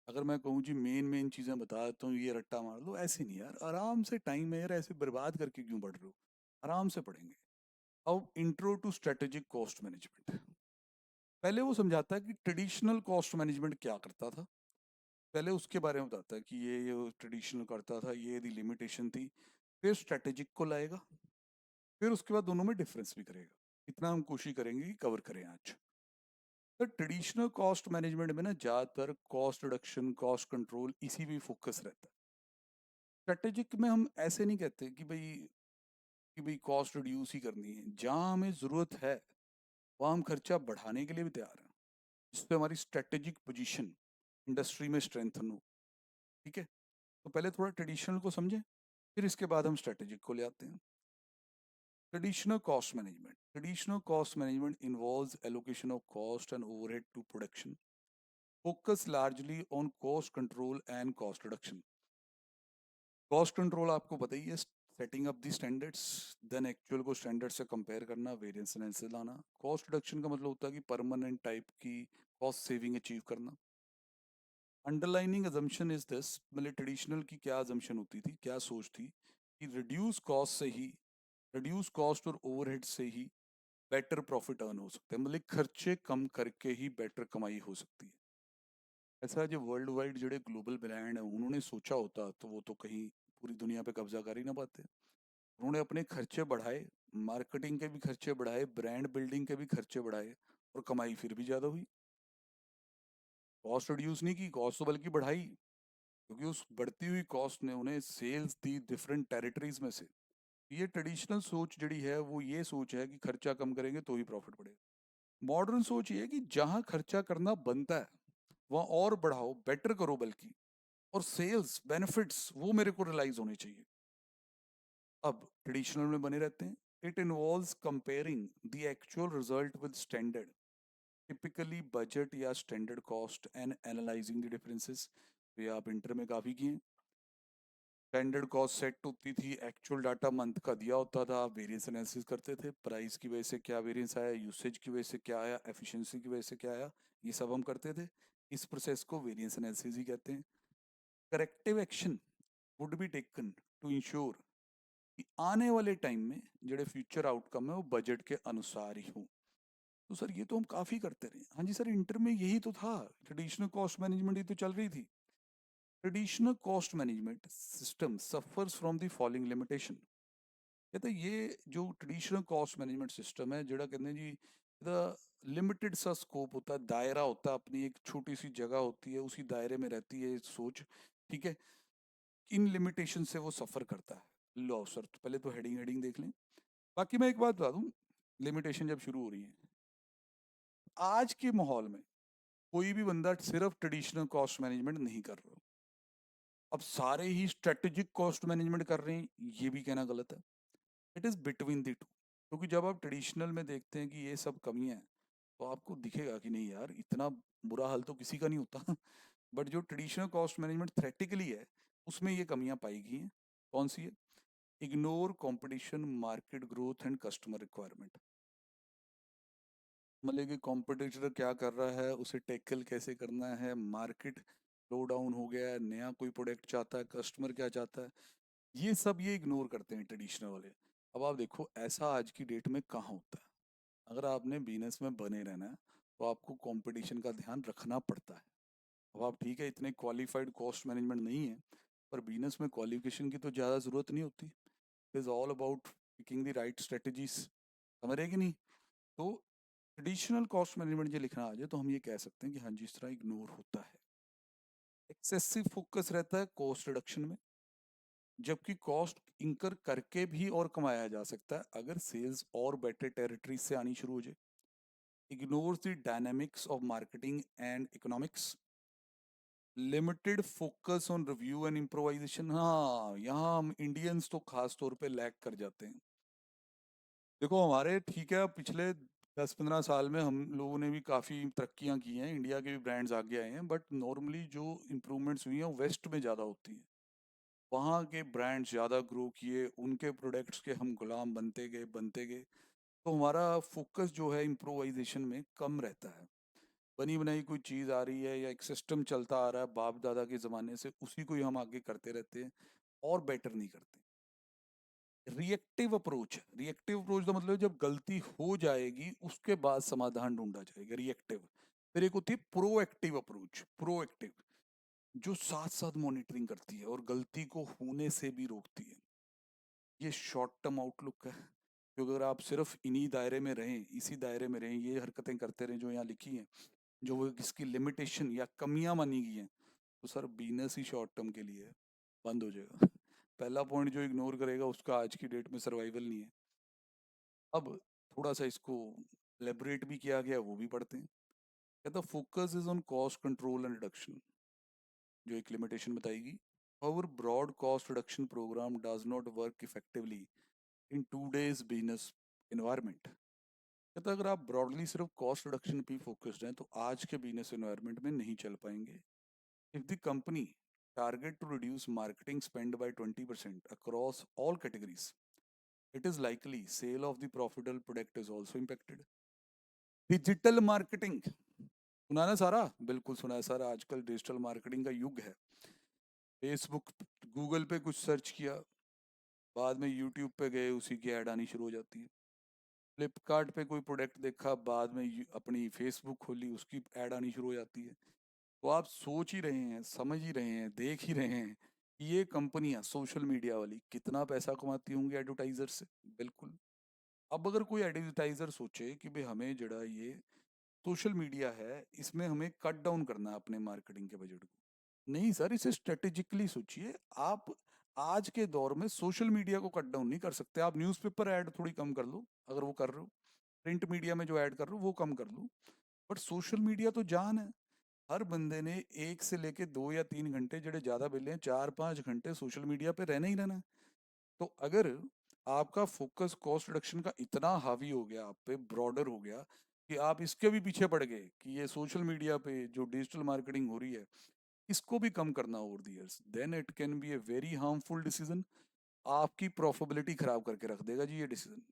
अगर मैं कहूँ जी मेन मेन चीज़ें बता देता हूँ ये रट्टा मार लो, ऐसे नहीं यार, आराम से टाइम है यार, ऐसे बर्बाद करके क्यों बढ़ रहे हो, आराम से पढ़ेंगे। अब intro to strategic cost management, पहले वो समझाता है कि ट्रेडिशनल कॉस्ट मैनेजमेंट क्या करता था, पहले उसके बारे में बताता है कि ये ट्रेडिशनल करता था, ये यदि लिमिटेशन थी। फिर स्ट्रेटेजिक को लाएगा, फिर उसके बाद दोनों में डिफरेंस भी करेगा। इतना हम कोशिश करेंगे कि कवर करें आज। तो ट्रेडिशनल कॉस्ट मैनेजमेंट में ना ज़्यादातर कॉस्ट रिडक्शन, कॉस्ट कंट्रोल, इसी भी फोकस रहता है। स्ट्रेटेजिक में हम ऐसे नहीं कहते कि भाई कॉस्ट रिड्यूस ही करनी है, जहाँ हमें ज़रूरत है वहाँ हम खर्चा बढ़ाने के लिए भी तैयार हैं, जिससे हमारी स्ट्रेटेजिक पोजीशन इंडस्ट्री में स्ट्रेंथन हो। ठीक है, तो पहले थोड़ा ट्रेडिशनल को समझें, फिर इसके बाद हम स्ट्रेटेजिक को ले आते हैं। Traditional cost management. Traditional cost management involves allocation of cost and overhead to production. Focus largely on cost control and cost reduction. Cost control आपको पता ही है, setting up the standards, then actual को standard से compare करना, variance analysis लाना। Cost reduction का मतलब होता है कि परमानेंट टाइप की कॉस्ट सेविंग अचीव करना। अंडरलाइनिंग अजम्पशन इज दिस, मतलब ट्रेडिशनल की क्या अजम्पशन होती थी, क्या सोच थी कि रिड्यूस कॉस्ट और ओवरहेड से ही बेटर प्रॉफिट अर्न हो सकते हैं, मतलब खर्चे कम करके ही बेटर कमाई हो सकती है। ऐसा जो वर्ल्ड वाइड जड़े ग्लोबल ब्रांड है उन्होंने सोचा होता तो वो तो कहीं पूरी दुनिया पे कब्जा कर ही ना पाते। उन्होंने अपने खर्चे बढ़ाए, मार्केटिंग के भी खर्चे बढ़ाए, ब्रांड बिल्डिंग के भी खर्चे बढ़ाए, और कमाई फिर भी ज़्यादा हुई। कॉस्ट रिड्यूस नहीं की, कॉस्ट तो बल्कि बढ़ाई, क्योंकि उस बढ़ती हुई कॉस्ट ने उन्हें सेल्स दी डिफरेंट टेरिटरीज में से। ये ट्रेडिशनल सोच जड़ी है वो ये सोच है कि खर्चा कम करेंगे तो ही प्रॉफिट बढ़ेगा। मॉडर्न सोच ये है कि जहां खर्चा करना बनता है वहां और बढ़ाओ, बेटर करो बल्कि, और सेल्स बेनिफिट्स वो मेरे को रियलाइज होने चाहिए। अब ट्रेडिशनल में बने रहते हैं। It involves comparing the actual result with standard, typically budget या standard cost, and analysing the differences. ये आप इंटर में काफ़ी किए। स्टैंडर्ड कॉस्ट सेट होती थी, एक्चुअल डाटा मंथ का दिया होता था, आप वेरिएंस एनालिसिस करते थे, प्राइस की वजह से क्या वेरिएंस आया, यूसेज की वजह से क्या आया, एफिशिएंसी की वजह से क्या आया, ये सब हम करते थे। इस प्रोसेस को वेरिएंस एनालिसिस ही कहते हैं। Corrective action would be taken to ensure कि आने वाले टाइम में जो फ्यूचर आउटकम है वो बजट के अनुसार ही हो। तो सर ये तो हम काफ़ी करते रहे। हाँ जी सर, इंटर में यही तो था, ट्रेडिशनल कॉस्ट मैनेजमेंट ही तो चल रही थी। Traditional cost management system suffers from the following limitation. कहते हैं ये जो ट्रेडिशनल कॉस्ट मैनेजमेंट सिस्टम है जड़ा कहते हैं जी, लिमिटेड सा स्कोप होता है, दायरा होता है, अपनी एक छोटी सी जगह होती है, उसी दायरे में रहती है सोच। ठीक है, इन लिमिटेशन से वो सफ़र करता है। लो सर, तो पहले तो हेडिंग हेडिंग देख लें। बाकी मैं एक बात बता दूं, लिमिटेशन जब शुरू हो रही है आज के माहौल में, कोई भी बंदा सिर्फ ट्रेडिशनल कॉस्ट मैनेजमेंट नहीं कर रहा, अब सारे ही स्ट्रेटेजिक कॉस्ट मैनेजमेंट कर रहे हैं, ये भी कहना गलत है। It is between the two, क्योंकि जब आप ट्रेडिशनल में देखते हैं कि ये सब कमियां हैं तो आपको दिखेगा कि नहीं यार, इतना बुरा हाल तो किसी का नहीं होता। बट जो ट्रेडिशनल कॉस्ट मैनेजमेंट थ्रेटिकली है उसमें ये कमियां पाई गई हैं। कौन सी है? Ignore competition, market growth and customer requirement. मतलब कि कॉम्पिटिटर क्या कर रहा है उसे टैकल कैसे करना है, मार्केट स्लो डाउन हो गया है, नया कोई प्रोडक्ट चाहता है, कस्टमर क्या चाहता है, ये सब ये इग्नोर करते हैं ट्रेडिशनल वाले। अब आप देखो ऐसा आज की डेट में कहाँ होता है। अगर आपने बिजनेस में बने रहना है तो आपको कंपटीशन का ध्यान रखना पड़ता है। अब आप ठीक है इतने क्वालिफाइड कॉस्ट मैनेजमेंट नहीं है, पर बिजनेस में क्वालिफिकेशन की तो ज़्यादा ज़रूरत नहीं होती। It is all about picking the right strategies, समझ रहे कि नहीं। तो ट्रेडिशनल कॉस्ट मैनेजमेंट ये लिखना आ जाए तो हम ये कह सकते हैं कि हाँ जी इस तरह इग्नोर होता है। एक्सेसिव फोकस रहता है कॉस्ट रिडक्शन में, जबकि कॉस्ट इंकर करके भी और कमाया जा सकता है अगर सेल्स और बेटर टेरिटरी से आनी शुरू हो जाए। Ignores the dynamics of marketing and economics. Limited focus on review and improvisation, हाँ यहाँ हम इंडियंस तो खास तौर पे लैग कर जाते हैं। देखो हमारे ठीक है पिछले 10-15 साल में हम लोगों ने भी काफ़ी तरक्कियां की हैं, इंडिया के भी ब्रांड्स आगे आए हैं, बट नॉर्मली जो इम्प्रूवमेंट्स हुई हैं वो वेस्ट में ज़्यादा होती हैं। वहाँ के ब्रांड्स ज़्यादा ग्रो किए, उनके प्रोडक्ट्स के हम गुलाम बनते गए। तो हमारा फोकस जो है इम्प्रोवाइजेशन में कम रहता है। बनी बनाई कोई चीज़ आ रही है या एक सिस्टम चलता आ रहा है बाप दादा के ज़माने से, उसी को ही हम आगे करते रहते हैं और बेटर नहीं करते। रिएक्टिव अप्रोच का मतलब है जब गलती हो जाएगी उसके बाद समाधान ढूंढा जाएगा, रिएक्टिव। फिर एक होती है प्रोएक्टिव अप्रोच, प्रोएक्टिव जो साथ साथ मॉनिटरिंग करती है और गलती को होने से भी रोकती है। ये शॉर्ट टर्म आउटलुक है, क्योंकि अगर आप सिर्फ इन्हीं दायरे में रहें, इसी दायरे में रहें, ये हरकतें करते रहें जो यहाँ लिखी हैं, जो वो इसकी लिमिटेशन या कमियां मानी गई हैं, तो सर बिजनेस ही शॉर्ट टर्म के लिए है, बंद हो जाएगा। पहला पॉइंट जो इग्नोर करेगा उसका आज की डेट में सर्वाइवल नहीं है। अब थोड़ा सा इसको एलेबरेट भी किया गया, वो भी पढ़ते हैं। कहता focus is on cost control and reduction, जो एक लिमिटेशन बताएगी। Our broad cost reduction program does not work effectively in today's business environment। कहता अगर आप ब्रॉडली सिर्फ कॉस्ट रिडक्शन पे फोकस्ड हैं तो आज के बिजनेस एनवायरनमेंट में नहीं चल पाएंगे। If the company target to reduce marketing spend by 20% across all categories, it is likely sale of the profitable product is also impacted. Digital marketing सुना ना सारा, बिल्कुल सुना है सर, आजकल डिजिटल मार्केटिंग का युग है। फेसबुक गूगल पे कुछ सर्च किया, बाद में यूट्यूब पे गए उसी की ऐड आनी शुरू हो जाती है। फ्लिपकार्ट पे कोई प्रोडक्ट देखा, बाद में अपनी फेसबुक खोली उसकी ऐड आनी शुरू हो जाती है। तो आप सोच ही रहे हैं, समझ ही रहे हैं, देख ही रहे हैं कि ये कंपनियां सोशल मीडिया वाली कितना पैसा कमाती होंगी एडवर्टाइजर से। बिल्कुल। अब अगर कोई एडवर्टाइजर सोचे कि भाई हमें जड़ा ये सोशल मीडिया है इसमें हमें कट डाउन करना है अपने मार्केटिंग के बजट को, नहीं सर इसे स्ट्रेटेजिकली सोचिए आप। आज के दौर में सोशल मीडिया को कट डाउन नहीं कर सकते आप, न्यूज़पेपर ऐड थोड़ी कम कर लो अगर वो कर रहे हो, प्रिंट मीडिया में जो ऐड कर रहे हो वो कम कर लो, बट सोशल मीडिया तो जान है। हर बंदे ने 1 से लेके 2 या 3 घंटे, जड़े ज़्यादा बिल हैं 4-5 घंटे सोशल मीडिया पे रहना ही रहना है। तो अगर आपका फोकस कॉस्ट रिडक्शन का इतना हावी हो गया, आप पे ब्रॉडर हो गया कि आप इसके भी पीछे पड़ गए कि ये सोशल मीडिया पे जो डिजिटल मार्केटिंग हो रही है इसको भी कम करना over the years, then it can be a very harmful decision. आपकी प्रॉफिटेबिलिटी खराब करके रख देगा जी ये डिसीजन।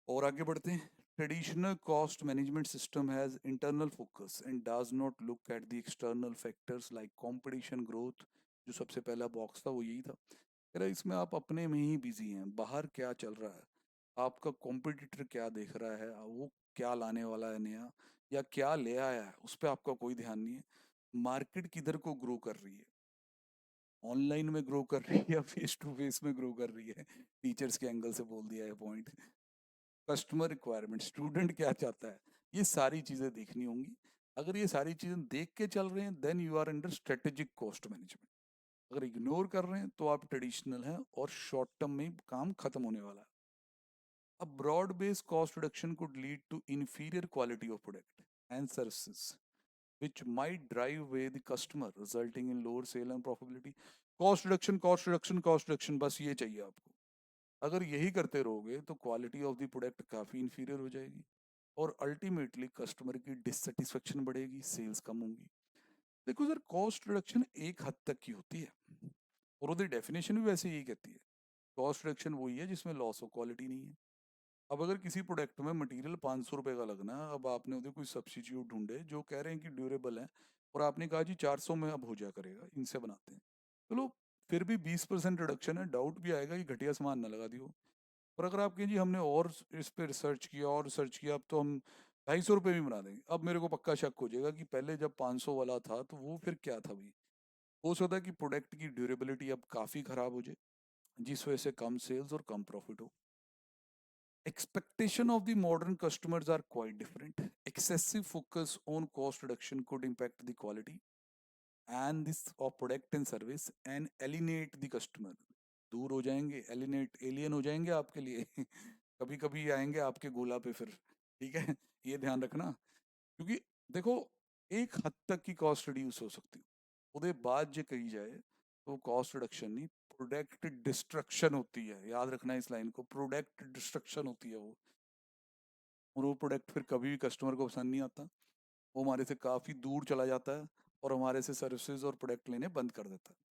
और आगे बढ़ते हैं। Traditional cost management system has internal focus and does not look at the external factors like competition growth. जो सबसे पहला बॉक्स था वो यही था, कह रहा इसमें आप अपने में ही बिजी हैं, बाहर क्या चल रहा है, आपका कॉम्पिटिटर क्या देख रहा है, वो क्या लाने वाला है नया या क्या ले आया है, उस पर आपका कोई ध्यान नहीं है। मार्केट किधर को ग्रो कर रही है, ऑनलाइन में ग्रो कर रही है या फेस टू फेस में ग्रो कर रही है, टीचर्स के एंगल से बोल दिया है पॉइंट। कस्टमर रिक्वायरमेंट, स्टूडेंट क्या चाहता है, ये सारी चीजें देखनी होंगी। अगर ये सारी चीजें देख के चल रहे हैं then you are under strategic cost management. अगर इग्नोर कर रहे हैं तो आप ट्रेडिशनल हैं और शॉर्ट टर्म में ही काम खत्म होने वाला है। A broad-based cost reduction could lead to inferior quality of product and services, which might drive away the customer, resulting in lower sale and profitability. Cost reduction, cost reduction, cost reduction, बस ये चाहिए आपको। अगर यही करते रहोगे तो quality of the product काफ़ी इंफीरियर हो जाएगी और अल्टीमेटली कस्टमर की डिससेटिस्फेक्शन बढ़ेगी, सेल्स कम होंगी। देखो सर कॉस्ट रिडक्शन एक हद तक की होती है और उसकी डेफिनेशन भी वैसे यही कहती है। कॉस्ट रिडक्शन वही है जिसमें लॉस ऑफ क्वालिटी नहीं है। अब अगर किसी प्रोडक्ट में मटेरियल 500 रुपये का लगना है, अब आपने उधर कोई सब्सिट्यूट ढूंढे जो कह रहे हैं कि ड्यूरेबल है, और आपने कहा जी 400 में अब हो जा करेगा, इनसे बनाते हैं, चलो फिर भी 20% रिडक्शन है, डाउट भी आएगा कि घटिया सामान ना लगा दियो। और अगर आप कहें जी हमने और इस पे रिसर्च किया और रिसर्च किया, अब तो हम 250 रुपये भी बना देंगे, अब मेरे को पक्का शक हो जाएगा कि पहले जब 500 वाला था तो वो फिर क्या था भाई। हो सकता है कि प्रोडक्ट की ड्यूरेबिलिटी अब काफ़ी ख़राब हो जाए, जिस वजह से कम सेल्स और कम प्रॉफिट हो। Expectation of the modern customers are quite different. Excessive focus on cost reduction could impact the quality and this of product and service and alienate the customer. दूर हो जाएंगे, एलिनेट एलियन हो जाएंगे आपके लिए कभी कभी आएंगे आपके गोला पे फिर, ठीक है, ये ध्यान रखना। क्योंकि देखो, एक हद तक की कॉस्ट रिड्यूस हो सकती है, ਉਹਦੇ बाद जो कही जाए तो कॉस्ट रिडक्शन नहीं, प्रोडक्ट डिस्ट्रक्शन होती है, याद रखना इस लाइन को, प्रोडक्ट डिस्ट्रक्शन होती है वो। और वो प्रोडक्ट फिर कभी भी कस्टमर को पसंद नहीं आता, वो हमारे से काफ़ी दूर चला जाता है और हमारे से सर्विसेज और प्रोडक्ट लेने बंद कर देता है।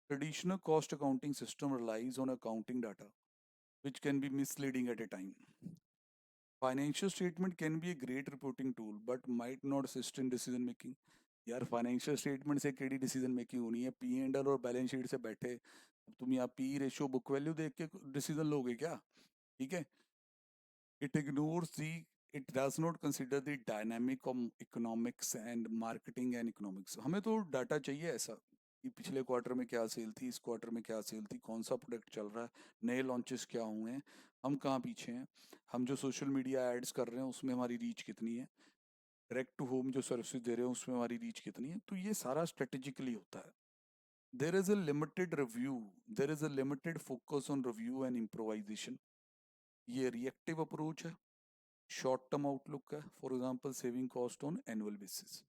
Traditional cost accounting system relies on accounting data which can be misleading at a time. Financial statement can be a great reporting tool but might not assist in decision making. यार financial statement से केड़ी decision making होनी है, P and L और balance sheet से बैठे अब तुम यहाँ पी रेशियो बुक वैल्यू देख के डिसीजन लोगे क्या, ठीक है। It ignores the, it does not consider the dynamic of economics and marketing and economics. हमें तो डाटा चाहिए ऐसा कि पिछले क्वार्टर में क्या सेल थी, इस क्वार्टर में क्या सेल थी, कौन सा प्रोडक्ट चल रहा है, नए लॉन्चेस क्या हुए हैं, हम कहाँ पीछे हैं, हम जो सोशल मीडिया एड्स कर रहे हैं उसमें हमारी रीच कितनी है, डायरेक्ट टू होम जो सर्विसेज दे रहे हैं उसमें हमारी रीच कितनी है, तो ये सारा स्ट्रेटेजिकली होता है। There is a limited review, there is a limited focus on review and improvisation. ये रिएक्टिव अप्रोच है, शॉर्ट टर्म आउटलुक है, for example saving cost on annual basis.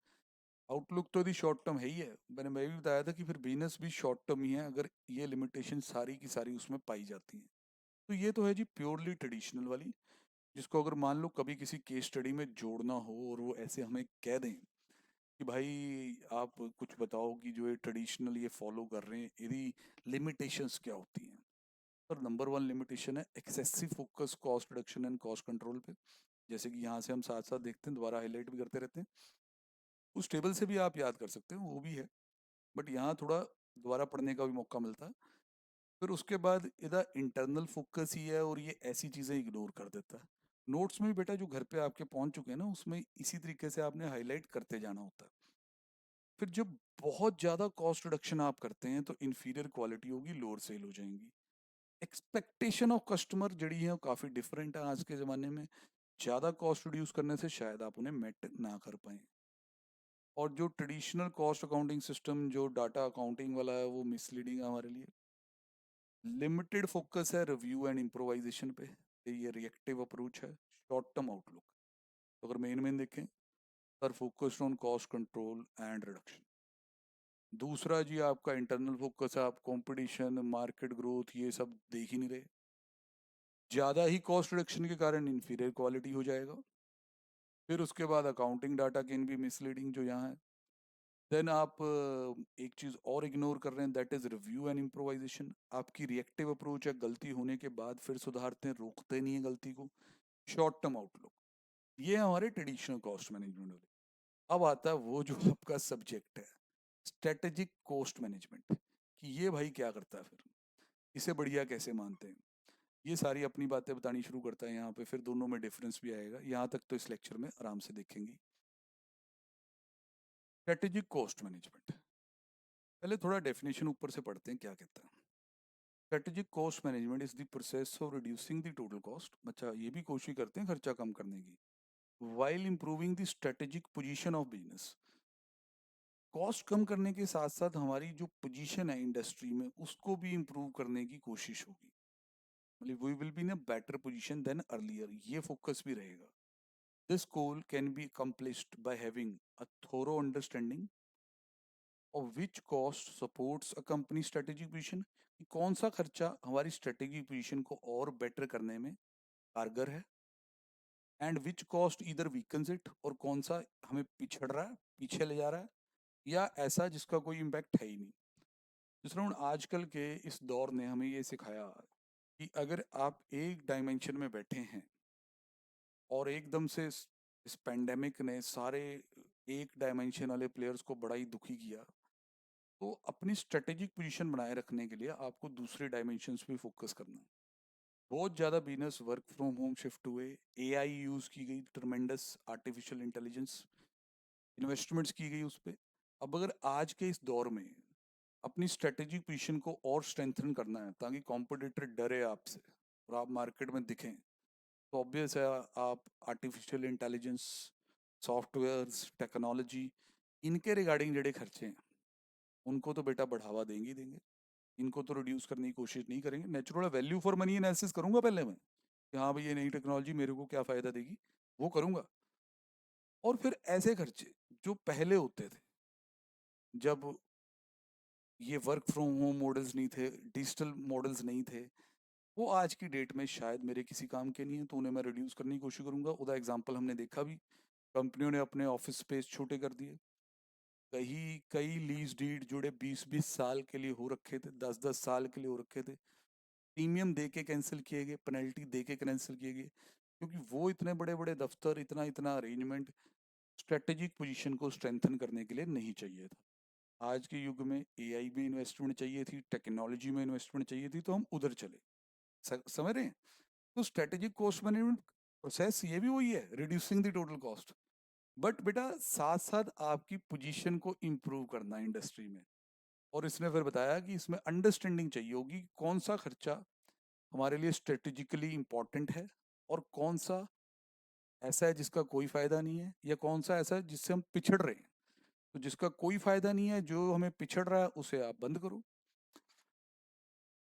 Outlook तो यदि शॉर्ट टर्म है ही है, मैंने मैं भी बताया था कि फिर बिजनेस भी शॉर्ट टर्म ही है अगर ये लिमिटेशन सारी की सारी उसमें पाई जाती हैं। तो ये तो है जी प्योरली ट्रेडिशनल वाली, जिसको अगर मान लो कभी किसी केस स्टडी में जोड़ना हो और वो ऐसे हमें कह दें कि भाई आप कुछ बताओ कि जो ये ट्रेडिशनल ये फॉलो कर रहे हैं यदि लिमिटेशंस क्या होती हैं। पर नंबर वन लिमिटेशन है excessive focus cost reduction and cost control पे, जैसे कि यहाँ से हम साथ साथ देखते हैं, दोबारा हाईलाइट भी करते रहते हैं, उस टेबल से भी आप याद कर सकते हो वो भी है, बट यहाँ थोड़ा दोबारा पढ़ने का भी मौका मिलता है। फिर उसके बाद इधर इंटरनल फोकस ही है और ये ऐसी चीज़ें इग्नोर कर देता है। नोट्स में भी बेटा जो घर पे आपके पहुंच चुके हैं ना उसमें इसी तरीके से आपने हाईलाइट करते जाना होता है। फिर जब बहुत ज़्यादा कॉस्ट रिडक्शन आप करते हैं तो इन्फीरियर क्वालिटी होगी, लोअर सेल हो जाएंगी। एक्सपेक्टेशन ऑफ कस्टमर जड़ी है वो काफ़ी डिफरेंट है आज के ज़माने में, ज़्यादा कॉस्ट रिड्यूस करने से शायद आप उन्हें मेट ना कर पाएँ। और जो ट्रेडिशनल कॉस्ट अकाउंटिंग सिस्टम जो डाटा अकाउंटिंग वाला है वो मिसलीडिंग है हमारे लिए। लिमिटेड फोकस है रिव्यू एंड इम्प्रोवाइजेशन पे, ये रिएक्टिव अप्रोच है, शॉर्ट टर्म आउटलुक। तो अगर मेन मेन देखें sir, focused on cost control and reduction. दूसरा जी आपका इंटरनल फोकस है, आप कंपटीशन मार्केट ग्रोथ ये सब देख ही नहीं रहे, ज़्यादा ही कॉस्ट रिडक्शन के कारण इन्फीरियर क्वालिटी हो जाएगा। फिर उसके बाद accounting data can be misleading जो यहाँ है। देन आप एक चीज़ और इग्नोर कर रहे हैं, that is review and improvisation. आपकी रिएक्टिव अप्रोच है, गलती होने के बाद फिर सुधारते हैं, रोकते नहीं है गलती को। शॉर्ट टर्म आउटलुक, ये हमारे ट्रेडिशनल कॉस्ट मैनेजमेंट वाले। अब आता है वो जो आपका सब्जेक्ट है, स्ट्रेटेजिक कॉस्ट मैनेजमेंट, कि ये भाई क्या करता है, फिर इसे बढ़िया कैसे मानते हैं। ये सारी अपनी बातें बतानी शुरू करता है यहाँ पे, फिर दोनों में डिफरेंस भी आएगा, यहाँ तक तो इस लेक्चर में आराम से देखेंगे। स्ट्रेटेजिक कॉस्ट मैनेजमेंट, पहले थोड़ा डेफिनेशन ऊपर से पढ़ते हैं क्या कहता है। Strategic cost management is the process of reducing the total cost, अच्छा ये भी कोशिश करते हैं खर्चा कम करने की, while improving the strategic position of business. Cost कम करने के साथ साथ हमारी जो पोजीशन है इंडस्ट्री में उसको भी इंप्रूव करने की कोशिश होगी, मतलब we will be in a better position than earlier, ये फोकस भी रहेगा। This goal can be accomplished by having a thorough understanding और which cost supports a company strategic position, कि कौन सा खर्चा हमारी स्ट्रेटेजिक पोजीशन को और बेटर करने में कारगर है, एंड विच कॉस्ट इधर वीकन्स इट, और कौन सा हमें पिछड़ रहा है, पीछे ले जा रहा है, या ऐसा जिसका कोई इम्पैक्ट है ही नहीं। जिस तरह आजकल के इस दौर ने हमें ये सिखाया कि अगर आप एक डायमेंशन में बैठे हैं और एकदम से इस पेंडेमिक ने सारे एक डायमेंशन वाले प्लेयर्स को बड़ा ही दुखी किया। तो अपनी स्ट्रेटेजिक पोजीशन बनाए रखने के लिए आपको दूसरे डायमेंशंस पे फोकस करना है। बहुत ज़्यादा business work from home shift हुए, एआई यूज़ की गई, ट्रमेंडस आर्टिफिशियल इंटेलिजेंस इन्वेस्टमेंट्स की गई उस पे। अब अगर आज के इस दौर में अपनी स्ट्रेटेजिक पोजीशन को और स्ट्रेंथन करना है ताकि कॉम्पिटिटर डरे आपसे और आप मार्केट में दिखें, तो ऑब्वियस है आप आर्टिफिशियल इंटेलिजेंस, सॉफ्टवेयर्स, टेक्नोलॉजी, इनके रिगार्डिंग जेडे खर्चे हैं उनको तो बेटा बढ़ावा देंगे ही देंगे। इनको तो रिड्यूस करने की कोशिश नहीं करेंगे। Natural value for money analysis करूंगा पहले मैं कि हाँ भाई ये नई टेक्नोलॉजी मेरे को क्या फ़ायदा देगी, वो करूंगा। और फिर ऐसे खर्चे जो पहले होते थे जब ये वर्क फ्रॉम होम मॉडल्स नहीं थे, डिजिटल मॉडल्स नहीं थे, वो आज की डेट में शायद मेरे किसी काम के नहीं है, तो उन्हें मैं रिड्यूस करने की कोशिश करूंगा। उदा एग्जाम्पल हमने देखा भी, कंपनियों ने अपने ऑफिस स्पेस छोटे कर दिए। कई कई लीज डीड जुड़े 20-20 साल के लिए हो रखे थे, 10-10 साल के लिए हो रखे थे, प्रीमियम दे के कैंसिल किए गए, पेनल्टी दे के कैंसिल किए गए, क्योंकि वो इतने बड़े बड़े दफ्तर, इतना इतना अरेंजमेंट स्ट्रेटेजिक पोजीशन को स्ट्रेंथन करने के लिए नहीं चाहिए था। आज के युग में एआई में इन्वेस्टमेंट चाहिए थी, टेक्नोलॉजी में इन्वेस्टमेंट चाहिए थी, तो हम उधर चले। समझ रहे हैं? तो स्ट्रेटेजिक कॉस्ट मैनेजमेंट प्रोसेस ये भी वही है, reducing the total cost, but बेटा साथ साथ आपकी पोजीशन को इम्प्रूव करना है इंडस्ट्री में। और इसने फिर बताया कि इसमें अंडरस्टैंडिंग चाहिए होगी कि कौन सा खर्चा हमारे लिए स्ट्रेटेजिकली इम्पोर्टेंट है और कौन सा ऐसा है जिसका कोई फायदा नहीं है, या कौन सा ऐसा है जिससे हम पिछड़ रहे हैं। तो जिसका कोई फायदा नहीं है, जो हमें पिछड़ रहा है, उसे आप बंद करो।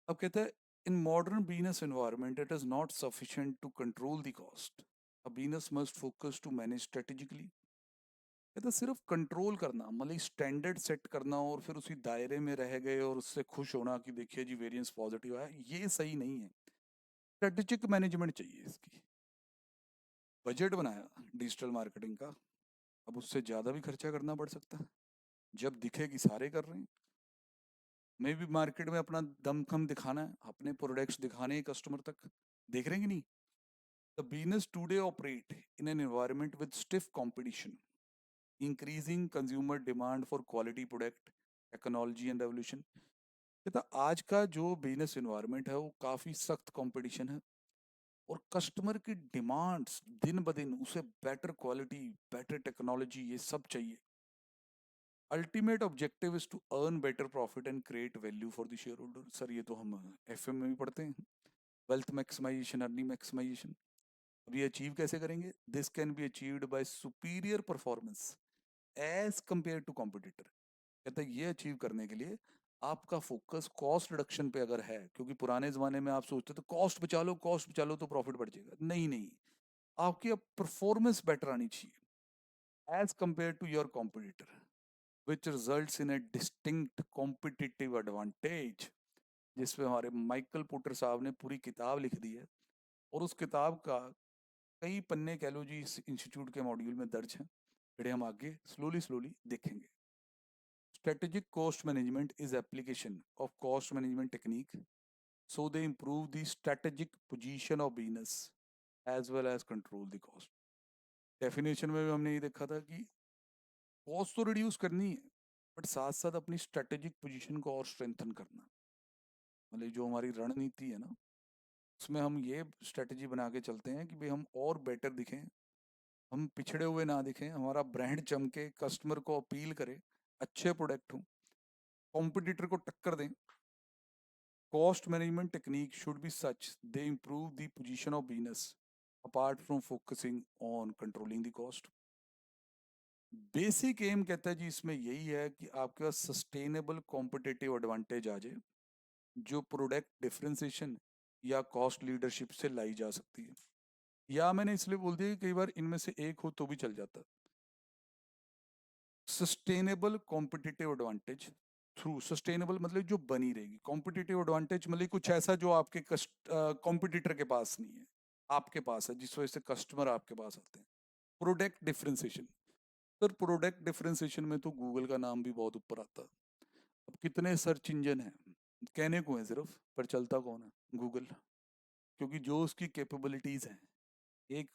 अब कहते हैं in modern business environment it is not sufficient to control the cost, a business must focus to manage strategically. कहते हैं सिर्फ कंट्रोल करना मतलब स्टैंडर्ड सेट करना और फिर उसी दायरे में रह गए और उससे खुश होना कि देखिए जी वेरिएंस पॉजिटिव है, ये सही नहीं है। स्ट्रेटेजिक मैनेजमेंट चाहिए इसकी। बजट बनाया डिजिटल मार्केटिंग का, अब उससे ज़्यादा भी खर्चा करना पड़ सकता है। जब दिखे कि सारे कर रहे हैं, मैं भी मार्केट में अपना दमखम दिखाना है, अपने प्रोडक्ट्स दिखाने हैं कस्टमर तक, देख रहे हैं कि नहीं? The business today operate in an environment with stiff competition, increasing consumer demand for quality product, technology and revolution. कहता आज का जो बिजनेस एनवायरनमेंट है वो काफ़ी सख्त कंपटीशन है, और कस्टमर की डिमांड्स दिन ब दिन उसे बेटर क्वालिटी, बेटर टेक्नोलॉजी, ये सब चाहिए। Ultimate objective is to earn better profit and create value for the shareholder. Sir ये तो हम एफएम में भी पढ़ते हैं, वेल्थ मैक्सिमाइजेशन, अर्निंग मैक्सिमाइजेशन। अब ये अचीव कैसे करेंगे? This can be achieved by superior performance as compare to competitor. कहते हैं ये अचीव करने के लिए आपका फोकस कॉस्ट रिडक्शन पे अगर है, क्योंकि पुराने जमाने में आप सोचते थे कॉस्ट बचा लो तो प्रॉफिट बढ़ जाएगा, नहीं नहीं, आपकी अब परफॉर्मेंस बेटर आनी चाहिए as compare to your competitor, which results in a distinct competitive advantage. जिसपे हमारे माइकल पोर्टर साहब ने पूरी किताब लिख दी है, और उस किताब का कई पन्ने कह लो जी इस इंस्टीट्यूट के मॉड्यूल में दर्ज हैं, फिर हम आगे स्लोली स्लोली देखेंगे। Strategic cost management is application of cost management technique, so they improve the strategic position of business as well as control the cost। Definition में भी हमने ये देखा था कि कॉस्ट तो रिड्यूस करनी है, बट साथ साथ अपनी स्ट्रेटेजिक पोजीशन को और स्ट्रेंथन करना। मतलब जो हमारी रणनीति है ना, उसमें हम ये स्ट्रेटजी बना के चलते हैं कि भाई हम और बेटर दिखें, हम पिछड़े हुए ना दिखें, हमारा ब्रांड चमके, कस्टमर को अपील करे, अच्छे प्रोडक्ट हों, कॉम्पिटिटर को टक्कर दें। Cost management technique should be such they improve the position of business apart from focusing on controlling the cost। Basic aim कहता है जी इसमें यही है कि आपके पास सस्टेनेबल कॉम्पिटिटिव एडवांटेज आ जाए, जो प्रोडक्ट डिफरेंशिएशन या कॉस्ट लीडरशिप से लाई जा सकती है। या मैंने इसलिए बोल दिया कि कई बार इनमें से एक हो तो भी चल जाता। Sustainable competitive advantage through, sustainable मतलब जो बनी रहेगी, कॉम्पिटिटिव एडवांटेज मतलब कुछ ऐसा जो आपके कॉम्पिटिटर के पास नहीं है, आपके पास है, जिस वजह से कस्टमर आपके पास आते हैं। Product differentiation, sir product differentiation में तो गूगल का नाम भी बहुत ऊपर आता है। अब कितने सर्च इंजन हैं, कहने को है सिर्फ, पर चलता कौन है? गूगल। क्योंकि जो उसकी कैपेबिलिटीज हैं, एक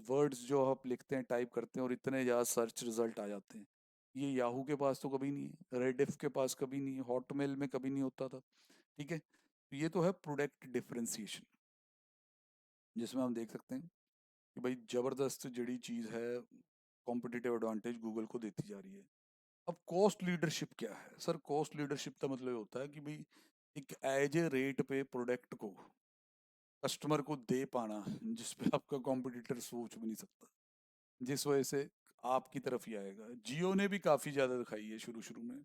वर्ड्स जो आप लिखते हैं, टाइप करते हैं और इतने ज़्यादा सर्च रिजल्ट आ जाते हैं। ये याहू के पास तो कभी नहीं है, रेडिफ के पास कभी नहीं है, हॉटमेल में कभी नहीं होता था। ठीक है, तो ये तो है प्रोडक्ट डिफरेंशिएशन, जिसमें हम देख सकते हैं कि भाई ज़बरदस्त जड़ी चीज़ है, कॉम्पिटिटिव एडवांटेज गूगल को देती जा रही है। अब कॉस्ट लीडरशिप क्या है सर? कॉस्ट लीडरशिप का मतलब ये होता है कि भाई एक एज ए रेट पे प्रोडक्ट को कस्टमर को दे पाना, जिस पे आपका कॉम्पिटिटर सोच भी नहीं सकता, जिस वजह से आपकी तरफ ही आएगा। जियो ने भी काफ़ी ज़्यादा दिखाई है शुरू शुरू में,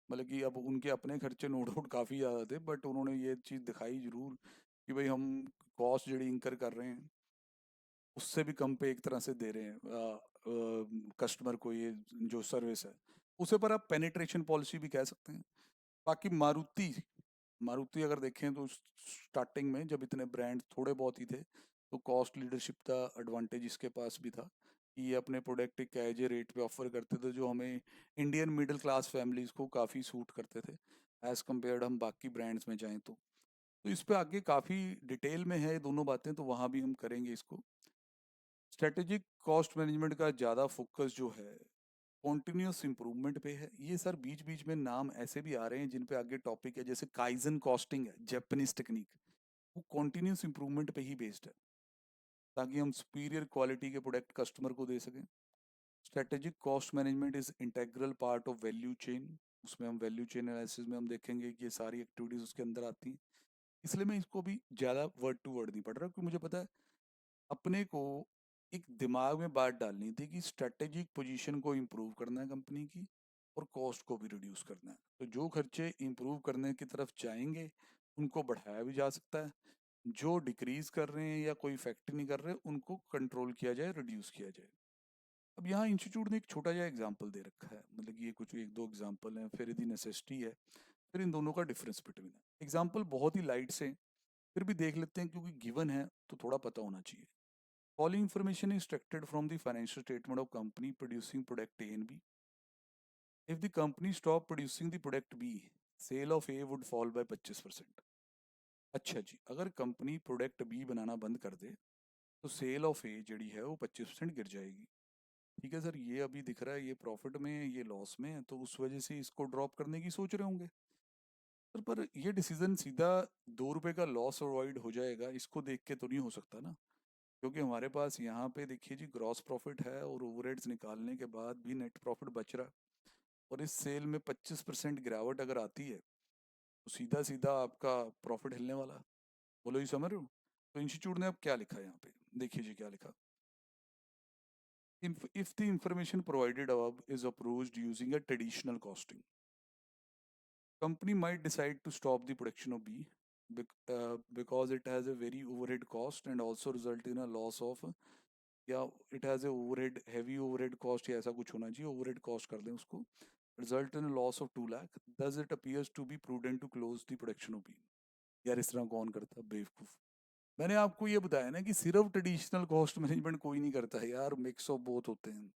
मतलब कि अब उनके अपने खर्चे नो डाउट काफ़ी ज़्यादा थे, बट उन्होंने ये चीज़ दिखाई जरूर कि भाई हम कॉस्ट जड़ी इंकर कर रहे हैं उससे भी कम पे एक तरह से दे रहे हैं कस्टमर को ये जो सर्विस है। उसे पर आप पेनिट्रेशन पॉलिसी भी कह सकते हैं। बाकी मारुति, मारुति अगर देखें तो स्टार्टिंग में जब इतने ब्रांड थोड़े बहुत ही थे, तो कॉस्ट लीडरशिप का एडवांटेज इसके पास भी था कि ये अपने प्रोडक्ट एक एज ए रेट पे ऑफर करते थे, जो हमें इंडियन मिडिल क्लास फैमिलीज को काफ़ी सूट करते थे एज़ कम्पेयर्ड हम बाकी ब्रांड्स में जाएं तो इस पे आगे काफ़ी डिटेल में है ये दोनों बातें, तो वहाँ भी हम करेंगे इसको। स्ट्रेटेजिक कॉस्ट मैनेजमेंट का ज़्यादा फोकस जो है कॉन्टिन्यूस इम्प्रूवमेंट पे है। ये सर बीच बीच में नाम ऐसे भी आ रहे हैं जिन पे आगे टॉपिक है, जैसे काइजन कॉस्टिंग है, जापानीज टेक्निक, वो कॉन्टिन्यूस इम्प्रूवमेंट पे ही बेस्ड है, ताकि हम सुपीरियर क्वालिटी के प्रोडक्ट कस्टमर को दे सकें। Strategic cost management is integral part of value chain. उसमें हम वैल्यू चेन एनालिसिस में हम देखेंगे कि ये सारी एक्टिविटीज उसके अंदर आती हैं। इसलिए मैं इसको भी ज़्यादा वर्ड टू वर्ड नहीं पढ़ रहा, क्योंकि मुझे पता है अपने को एक दिमाग में बात डालनी थी कि स्ट्रेटेजिक पोजीशन को इम्प्रूव करना है कंपनी की, और कॉस्ट को भी रिड्यूस करना है। तो जो खर्चे इम्प्रूव करने की तरफ जाएंगे उनको बढ़ाया भी जा सकता है, जो डिक्रीज कर रहे हैं या कोई इफेक्ट नहीं कर रहे उनको कंट्रोल किया जाए, रिड्यूस किया जाए। अब यहाँ इंस्टीट्यूट ने एक छोटा सा एग्जाम्पल दे रखा है, मतलब कि ये कुछ एक दो एग्जाम्पल हैं, फिर यदि नेसेसिटी है, फिर इन दोनों का डिफरेंस बिटवीन है। एग्जाम्पल बहुत ही लाइट से फिर भी देख लेते हैं, क्योंकि गिवन है तो थोड़ा पता होना चाहिए। Following information is extracted from the financial statement of company producing product A and B. If the company stop producing the product B, sale of A would fall by 25%. अच्छा जी, अगर कंपनी प्रोडक्ट बी बनाना बंद कर दे तो cell of ए जड़ी है वो 25% गिर जाएगी। ठीक है सर, ये अभी दिख रहा है ये प्रॉफिट में है, ये लॉस में है, तो उस वजह से इसको ड्रॉप करने की सोच रहे होंगे सर। पर ये डिसीजन सीधा 2 रुपए का लॉस अवॉइड हो जाएगा इसको देख के तो नहीं हो सकता ना, क्योंकि हमारे पास यहाँ पे देखिए जी ग्रॉस प्रॉफिट है और ओवरहेड्स निकालने के बाद भी नेट प्रॉफिट बच रहा है, और इस सेल में 25% गिरावट अगर आती है तो सीधा सीधा आपका प्रॉफिट हिलने वाला है। बोलो, ये समझ रहे हो? तो इंस्टीट्यूट ने अब क्या लिखा है यहाँ पे, देखिए जी क्या लिखा। If the information provided above is approached using a traditional costing, company might decide to stop the production of B because it has a very overhead cost and also result in a loss of, या it has a overhead heavy overhead cost या ऐसा कुछ होना चाहिए, overhead cost कर दें उसको, result in loss of 2 lakh, thus it appears to be prudent to close the production of B. यार इस तरह कौन करता बेवकूफ़। मैंने आपको ये बताया ना कि सिर्फ ट्रेडिशनल कॉस्ट मैनेजमेंट कोई नहीं करता है यार, मिक्स ऑफ बोथ होते हैं।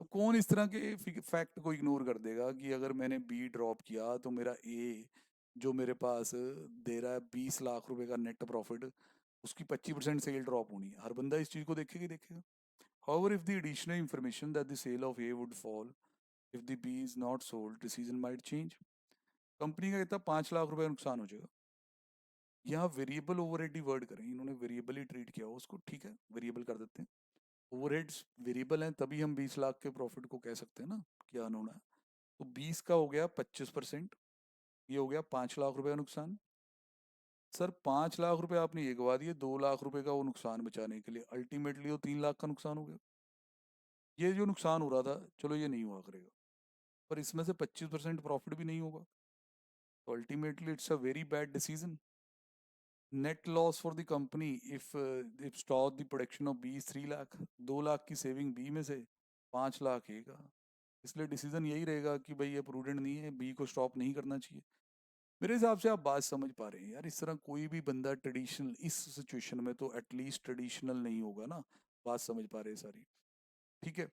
तो कौन इस तरह के फैक्ट को इग्नोर कर देगा कि अगर मैंने बी ड्रॉप किया तो मेरा ए जो मेरे पास दे रहा है 20 लाख रुपए का नेट प्रॉफिट, उसकी 25% सेल ड्रॉप होनी है। हर बंदा इस चीज़ को देखेगा ही देखेगा। However, if the additional information that the sale of A would fall if the B is not sold, decision might change. Company का कितना 5 लाख रुपए नुकसान हो जाएगा। यहाँ वेरिएबल ओवरहेड ही वर्ड करें, इन्होंने वेरिएबल ही ट्रीट किया हो उसको, ठीक है वेरिएबल कर देते हैं। ओवरहेड्स वेरिएबल हैं तभी हम 20 लाख के प्रॉफिट को कह सकते हैं ना क्या होना है। तो 20 का हो गया 25%, ये हो गया 5 लाख रुपए का नुकसान। सर 5 लाख रुपए आपने ये गवा दिए 2 लाख रुपए का वो नुकसान बचाने के लिए, अल्टीमेटली वो 3 लाख का नुकसान हो गया। ये जो नुकसान हो रहा था चलो ये नहीं हुआ करेगा, पर इसमें से 25% प्रॉफिट भी नहीं होगा, तो ultimately it's a very bad decision. Net loss for the company if stop the production of B 3 lakh, 2 lakh की सेविंग बी में से 5 लाख ए का, इसलिए डिसीजन यही रहेगा कि भाई ये प्रूडेंट नहीं है, बी को स्टॉप नहीं करना चाहिए। मेरे हिसाब से आप बात समझ पा रहे हैं यार, इस तरह कोई भी बंदा ट्रेडिशनल इस सिचुएशन में तो एटलीस्ट ट्रेडिशनल नहीं होगा ना। बात समझ पा रहे हैं सारी? ठीक है,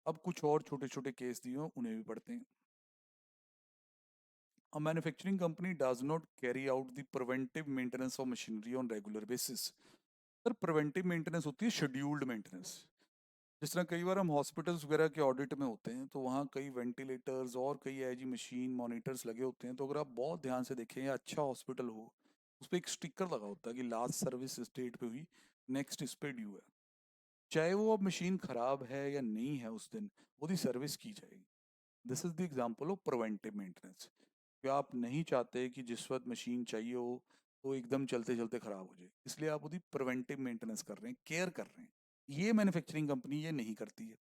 अब कुछ और छोटे छोटे केस दिए हैं उन्हें भी पढ़ते हैं। A manufacturing company does not carry out the preventive maintenance of machinery on regular basis. Sir preventive maintenance होती है शेड्यूल्ड मेंटेनेंस। जिस तरह कई बार हम हॉस्पिटल्स वगैरह के ऑडिट में होते हैं तो वहाँ कई वेंटिलेटर्स और कई ऐसी मशीन मॉनिटर्स लगे होते हैं, तो अगर आप बहुत ध्यान से देखें या अच्छा हॉस्पिटल हो, उस पर एक स्टिकर लगा होता है कि लास्ट सर्विस इस डेट पे हुई, नेक्स्ट इस पे ड्यू है। चाहे वो अब मशीन खराब है या नहीं है उस दिन, वो सर्विस की जाएगी। This is the example of preventive maintenance. कि आप नहीं चाहते कि जिस वक्त मशीन चाहिए हो तो एकदम चलते चलते खराब हो जाए, इसलिए आप उसकी प्रिवेंटिव मेंटेनेंस कर रहे हैं, केयर कर रहे हैं। ये मैन्युफैक्चरिंग कंपनी ये नहीं करती है।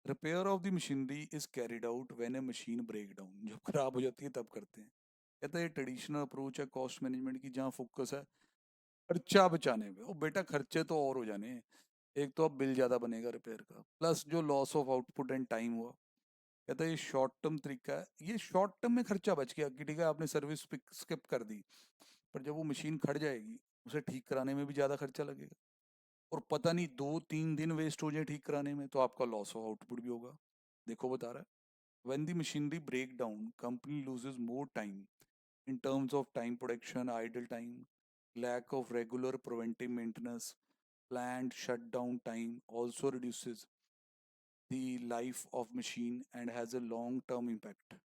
Repair of the machinery is carried out when a machine break down, जब खराब हो जाती है तब करते हैं। कहते हैं ट्रेडिशनल अप्रोच है कॉस्ट मैनेजमेंट की, जहाँ फोकस है खर्चा बचाने में। ओ बेटा, खर्चे तो और हो जाने हैं। एक तो अब बिल ज़्यादा बनेगा रिपेयर का, प्लस जो loss of output and time हुआ। कहता है ये शॉर्ट टर्म तरीका है, ये शॉर्ट टर्म में खर्चा बच गया कि ठीक है आपने सर्विस स्किप कर दी, पर जब वो मशीन खड़ जाएगी उसे ठीक कराने में भी ज़्यादा खर्चा लगेगा, और पता नहीं 2-3 दिन वेस्ट हो जाए ठीक कराने में, तो आपका लॉस ऑफ आउटपुट भी होगा। देखो बता रहा है, when the machinery break down company loses more time in terms of time production, idle time, lack of regular preventive maintenance, planned shutdown time also reduces the life of machine and has a long term impact।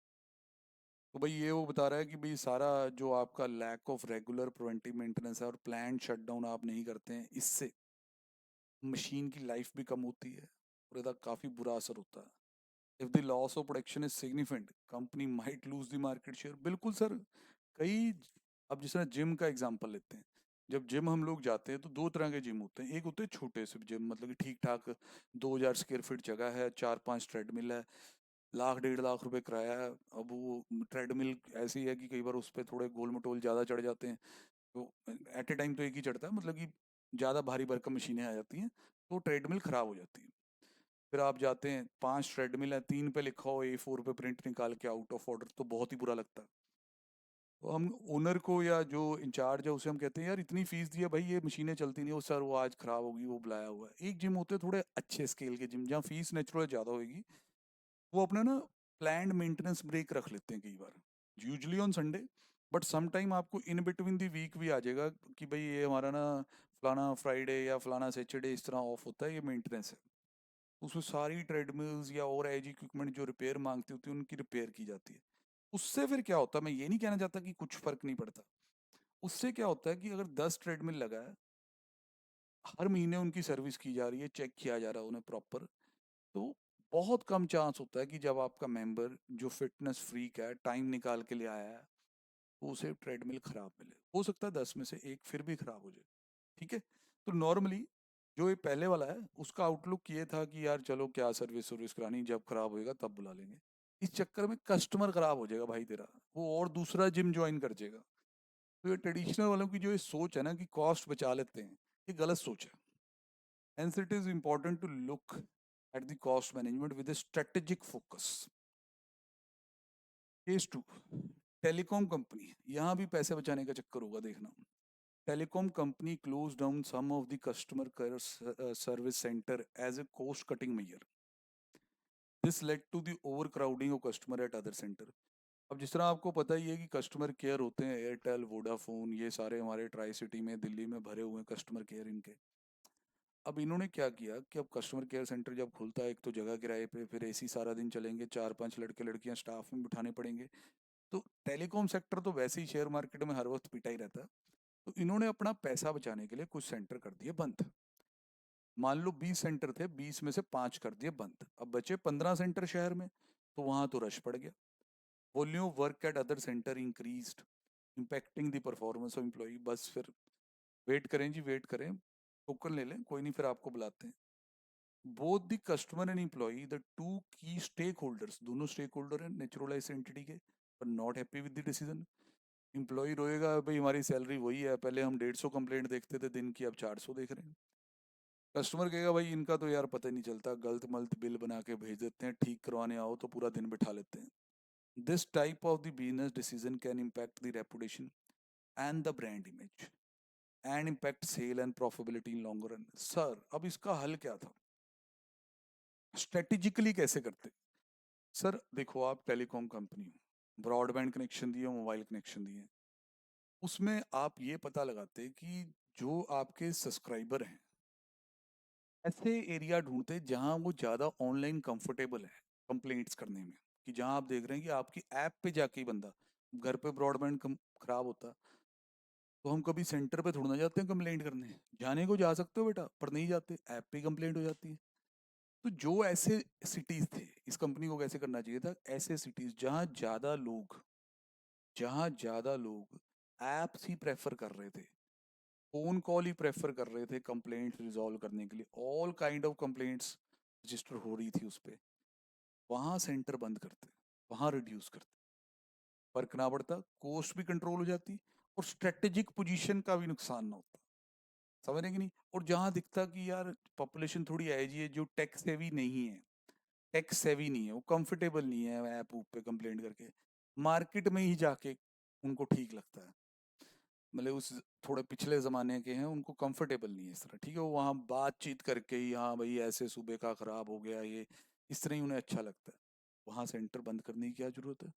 तो भाई ये वो बता रहा है कि भाई सारा जो आपका lack of regular preventive maintenance है और प्लान शटडाउन आप नहीं करते हैं, इससे मशीन की लाइफ भी कम होती है और इसका काफ़ी बुरा असर होता है। If the loss of production is significant company might lose the market share. बिल्कुल सर। कई, अब जिस तरह जिम का एग्जांपल लेते हैं, जब जिम हम लोग जाते हैं तो दो तरह के जिम होते हैं। एक होते हैं छोटे से जिम, मतलब कि ठीक ठाक 2,000 स्क्वायर फीट जगह है, 4-5 ट्रेडमिल है, 1,00,000-1,50,000 रुपये किराया है। अब वो ट्रेडमिल ऐसी है कि कई बार उस पर थोड़े गोल मटोल ज़्यादा चढ़ जाते हैं, तो एट ए टाइम तो एक ही चढ़ता है, मतलब कि ज़्यादा भारी भरकम मशीनें आ जाती हैं तो ट्रेडमिल ख़राब हो जाती है। फिर आप जाते हैं, 5 ट्रेडमिल है, 3 पे लिखा हो A4 पे प्रिंट निकाल के आउट ऑफ ऑर्डर, तो बहुत ही बुरा लगता है। तो हम ओनर को या जो इंचार्ज है उसे हम कहते हैं यार इतनी फीस दी है भाई, ये मशीनें चलती नहीं, वो सर वो आज खराब होगी, वो बुलाया हुआ है। एक जिम होते हैं थोड़े अच्छे स्केल के जिम, जहाँ फीस नेचुरल ज़्यादा होगी, वो अपना ना प्लान्ड मेंटेनेंस ब्रेक रख लेते हैं कई बार, usually on Sunday. But some time आपको इन बिटवीन दी वीक भी आ जाएगा कि भाई ये हमारा ना फलाना फ्राइडे या फलाना सैटरडे इस तरह ऑफ होता है, ये मेंटेनेंस है। उसमें सारी ट्रेडमिल्स या और एज इक्विपमेंट जो रिपेयर मांगती होती है उनकी रिपेयर की जाती है। उससे फिर क्या होता है, मैं ये नहीं कहना चाहता कि कुछ फर्क नहीं पड़ता। उससे क्या होता है कि अगर 10 ट्रेडमिल लगा है, हर महीने उनकी सर्विस की जा रही है, चेक किया जा रहा है उन्हें प्रॉपर, तो बहुत कम चांस होता है कि जब आपका मेंबर जो फिटनेस फ्रीक है, टाइम निकाल के लिए आया है, तो उसे ट्रेडमिल खराब मिले। हो सकता है 10 में से 1 फिर भी खराब हो जाए। ठीक है। तो नॉर्मली जो ये पहले वाला है उसका आउटलुक ये था कि यार चलो क्या सर्विस सर्विस करानी, जब खराब होएगा तब बुला लेंगे। इस चक्कर में कस्टमर खराब हो जाएगा भाई तेरा, वो और दूसरा जिम ज्वाइन कर जाएगा। तो ये ट्रेडिशनल वालों की जो ये सोच है ना कि कॉस्ट बचा लेते हैं, ये गलत सोच है। Hence, it is important to look at the cost management with a strategic focus. Case 2, telecom company. यहाँ भी पैसे बचाने का चक्कर होगा, देखना। Telecom company close down some of the customer care service centre as a cost cutting measure. This led to the overcrowding of customer at other centre. अब जिस तरह आपको पता ही है कि कस्टमर केयर होते हैं एयरटेल, वोडाफोन, ये सारे हमारे ट्राई सिटी में, दिल्ली में भरे हुए हैं कस्टमर केयर इनके। अब इन्होंने क्या किया कि अब कस्टमर केयर सेंटर जब खुलता है, एक तो जगह किराए पे, फिर एसी सारा दिन चलेंगे, 4-5 लड़के लड़कियां स्टाफ में बिठाने पड़ेंगे। तो टेलीकॉम सेक्टर तो वैसे ही शेयर मार्केट में हर वक्त पिटा ही रहता है। तो इन्होंने अपना पैसा बचाने के लिए कुछ सेंटर कर दिए बंद। मान लो 20 सेंटर थे, 20 में से 5 कर दिए बंद, अब बचे 15 सेंटर शहर में। तो वहां तो रश पड़ गया। Volume work at other centre increased, impacting the performance of employ. बस फिर वेट करें जी, वेट करें, टोकन ले लें, कोई नहीं फिर आपको बुलाते हैं। Both the customer and employee, the two key stakeholders, दोनों स्टेक होल्डर हैं नेचुरलाइज एंटिटी के, पर not happy with the decision. Employee रोएगा भाई हमारी सैलरी वही है, पहले हम 150 कंप्लेंट देखते थे दिन की, अब 400 देख रहे हैं। कस्टमर कहेगा भाई इनका तो यार पता ही नहीं चलता, गलत मलत बिल बना के भेज देते हैं, ठीक करवाने आओ तो पूरा दिन बिठा लेते हैं। This type of the business decision can impact the reputation and the brand image and impact sale and profitability in longer run. Sir अब इसका हल क्या था, स्ट्रेटेजिकली कैसे करते? सर देखो, आप टेलीकॉम कंपनी हो, ब्रॉडबैंड कनेक्शन दिए, मोबाइल कनेक्शन दिए, उसमें आप ये पता लगाते कि जो आपके सब्सक्राइबर हैं ऐसे एरिया ढूंढते हैं जहां वो ज़्यादा ऑनलाइन कंफर्टेबल है कंप्लेंट्स करने में, कि जहां आप देख रहे हैं कि आपकी ऐप पे जाके ही बंदा, घर पे ब्रॉडबैंड खराब होता तो हम कभी सेंटर पे थोड़ा ना जाते हैं कंप्लेंट करने। जाने को जा सकते हो बेटा, पर नहीं जाते, ऐप पे कंप्लेंट हो जाती है। तो जो ऐसे सिटीज थे, इस कंपनी को कैसे करना चाहिए था, ऐसे सिटीज जहाँ ज़्यादा लोग ऐप्स ही प्रेफर कर रहे थे, फोन कॉल ही प्रेफर कर रहे थे कंप्लेंट्स रिजॉल्व करने के लिए, all kind of complaints register हो रही थी उस पर, वहाँ सेंटर बंद करते, वहाँ रिड्यूस करते, फर्क ना पड़ता, कॉस्ट भी कंट्रोल हो जाती और स्ट्रेटेजिक पोजीशन का भी नुकसान ना होता। समझ रहे कि नहीं? और जहाँ दिखता कि यार पॉपुलेशन थोड़ी ऐसी है जो टेक सेवी नहीं है, टेक सेवी नहीं है, वो कंफर्टेबल नहीं है ऐप पे कंप्लेंट करके, मार्केट में ही जाके उनको ठीक लगता है, मतलब उस थोड़े पिछले ज़माने के हैं, उनको कंफर्टेबल नहीं है इस तरह, ठीक है, वो वहाँ बातचीत करके ही, हाँ भाई ऐसे सूबे का ख़राब हो गया ये, इस तरह ही उन्हें अच्छा लगता है। वहाँ सेंटर बंद करने की क्या ज़रूरत है?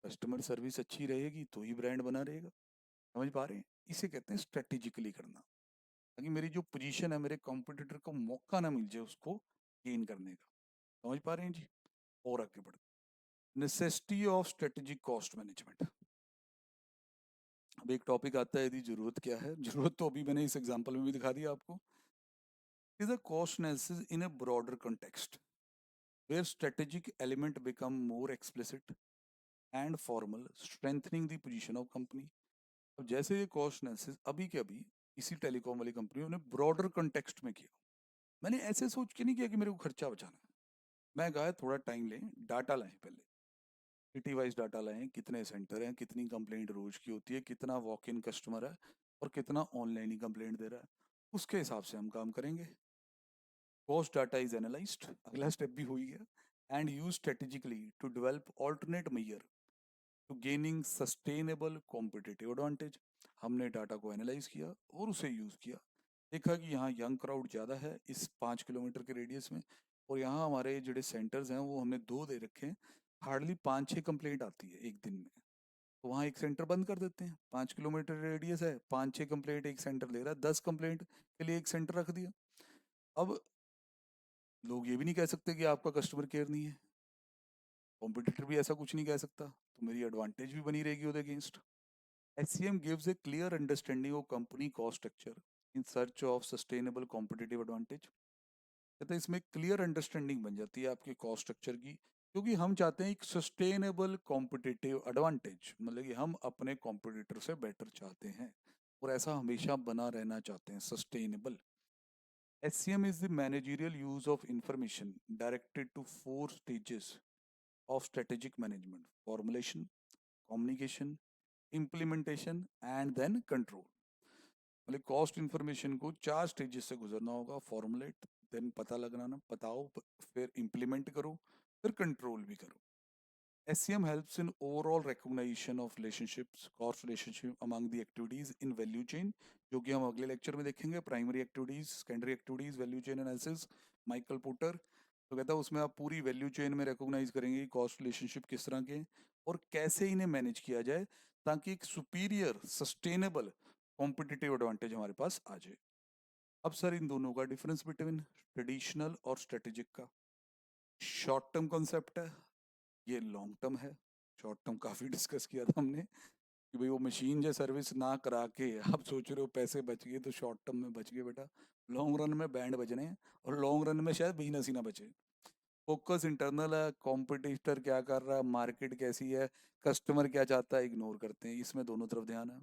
कस्टमर सर्विस अच्छी रहेगी तो ही ब्रांड बना रहेगा। समझ पा रहे हैं? इसे कहते हैं स्ट्रेटेजिकली करना, ताकि मेरी जो पोजीशन है मेरे कॉम्पिटिटर को मौका ना मिल जाए उसको गेन करने का। समझ पा रहे हैं जी? और आगे बढ़ते, necessity of strategic cost management. अब एक टॉपिक आता है, यदि जरूरत क्या है, जरूरत तो अभी मैंने इस एग्जांपल में भी दिखा दिया आपको, is a cost analysis in a broader context where strategic element become more explicit and formal, strengthening the position of company. अब जैसे ये कॉस्ट एनालिसिस अभी के अभी इसी टेलीकॉम वाली कंपनी ने ब्रॉडर कंटेक्स्ट में किया, मैंने ऐसे सोच के नहीं किया कि मेरे को खर्चा बचाना है, मैं कहा थोड़ा टाइम लें, डाटा लाएं, पहले सिटी वाइज डाटा लाएं, कितने सेंटर हैं, कितनी कंप्लेंट रोज की होती है, कितना वॉक इन कस्टमर है और कितना ऑनलाइन ही कंप्लेंट दे रहा है, उसके हिसाब से हम काम करेंगे। कॉस्ट डाटा इज एनालाइज्ड, अगला स्टेप भी हो ही गया, and use strategically to develop alternate measure to gaining sustainable competitive advantage. हमने डाटा को एनालाइज किया और उसे यूज़ किया, देखा कि यहाँ यंग क्राउड ज़्यादा है इस 5 किलोमीटर के रेडियस में, और यहाँ हमारे जो सेंटर्स हैं वो हमने 2 दे रखे हैं, हार्डली 5-6 कंप्लेंट आती है एक दिन में, तो वहाँ एक सेंटर बंद कर देते हैं, 5 किलोमीटर रेडियस है, 5-6 कंप्लेंट एक सेंटर ले रहा है, 10 कंप्लेंट के लिए एक सेंटर रख दिया। अब लोग ये भी नहीं कह सकते कि आपका कस्टमर केयर नहीं है, कॉम्पिटिटर भी ऐसा कुछ नहीं कह सकता, तो मेरी एडवांटेज भी बनी रहेगी उसके against. SCM gives a clear understanding of company cost structure in search of sustainable competitive advantage। कहते हैं इसमें क्लियर अंडरस्टैंडिंग बन जाती है आपके कॉस्ट स्ट्रक्चर की, क्योंकि हम चाहते हैं एक सस्टेनेबल कॉम्पिटिटिव एडवांटेज, मतलब कि हम अपने कॉम्पिटिटर से बेटर चाहते हैं और ऐसा हमेशा बना रहना चाहते हैं, sustainable. SCM is the managerial use of information directed to 4 stages of strategic management: formulation, communication, implementation and then control. मतलब कॉस्ट इन्फॉर्मेशन को 4 स्टेजेस से गुजरना होगा: फॉर्मुलेट, देन पता लगाना, बताओ, फिर इम्प्लीमेंट करो, फिर कंट्रोल भी करो। SCM helps in overall recognition of relationships, cost relationship among the activities in value chain, जो कि हम अगले लेक्चर में देखेंगे, primary activities, secondary activities, value chain analysis, Michael porter. तो कहता है उसमें आप पूरी वैल्यू चेन में रिकॉग्नाइज करेंगे कॉस्ट रिलेशनशिप किस तरह के हैं और कैसे इन्हें मैनेज किया जाए ताकि एक सुपीरियर सस्टेनेबल कॉम्पिटिटिव एडवांटेज हमारे पास आ जाए। अब सर इन दोनों का डिफरेंस बिटवीन ट्रेडिशनल और स्ट्रेटेजिक का, शॉर्ट टर्म कॉन्सेप्ट है, ये लॉन्ग टर्म है। शॉर्ट टर्म काफ़ी डिस्कस किया था हमने कि भाई वो मशीन जो सर्विस ना करा के आप सोच रहे हो पैसे बच गए, तो शॉर्ट टर्म में बच गए बेटा, लॉन्ग रन में बैंड बजने हैं और लॉन्ग रन में शायद बिजनेस ही ना बचे। फोकस इंटरनल है, कॉम्पिटिटर क्या कर रहा है, मार्केट कैसी है, कस्टमर क्या चाहता है, इग्नोर करते हैं, इसमें दोनों तरफ ध्यान है।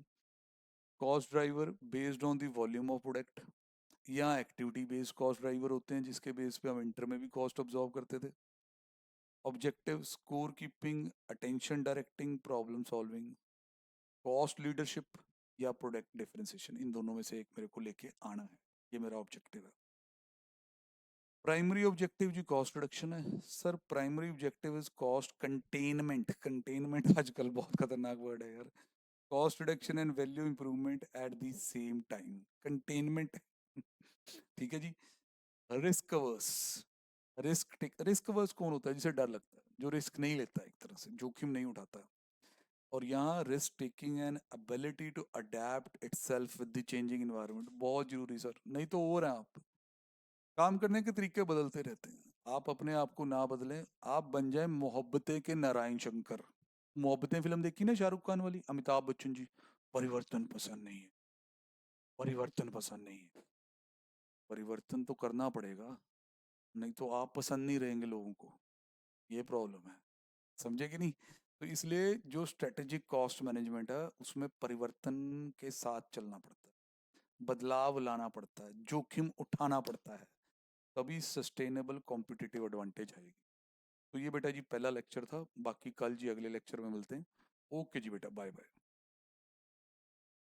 Cost driver based on the volume of product, या एक्टिविटी बेस्ड कॉस्ट ड्राइवर होते हैं जिसके बेस पे हम इंटर में भी कॉस्ट ऑब्जॉर्व करते थे। Objective score keeping, attention directing, problem solving, cost leadership या प्रोडक्ट डिफरेंशिएशन, इन दोनों में से एक मेरे को लेके आना है, ये मेरा ऑब्जेक्टिव है। प्राइमरी ऑब्जेक्टिव जी कॉस्ट रिडक्शन है sir, primary objective is cost containment, containment आजकल बहुत खतरनाक वर्ड है यार, cost reduction and value improvement at the same time, containment. ठीक है जी। रिस्क अवर्स, रिस्क अवर्स कौन होता है? जिसे डर लगता है, जो रिस्क नहीं लेता, एक तरह से जोखिम नहीं उठाता। और यहाँ risk taking and ability to adapt itself with the changing environment बहुत जरूरी सर, नहीं तो ओवर हैं आप। काम करने के तरीके बदलते रहते हैं, आप अपने आप को ना बदलें, आप बन जाए मोहब्बतें के नारायण शंकर। मोहब्बतें फिल्म देखी ना शाहरुख खान वाली, अमिताभ बच्चन जी। परिवर्तन पसंद नहीं है, परिवर्तन पसंद नहीं है। परिवर्तन तो करना पड़ेगा, नहीं तो आप पसंद नहीं रहेंगे लोगों को, ये प्रॉब्लम है। समझे कि नहीं? तो इसलिए जो स्ट्रेटेजिक कॉस्ट मैनेजमेंट है उसमें परिवर्तन के साथ चलना पड़ता है, बदलाव लाना पड़ता है, जोखिम उठाना पड़ता है, तभी सस्टेनेबल कॉम्पिटिटिव एडवांटेज आएगी। तो ये बेटा जी पहला लेक्चर था, बाकी कल जी अगले लेक्चर में मिलते हैं। ओके जी बेटा, बाय बाय।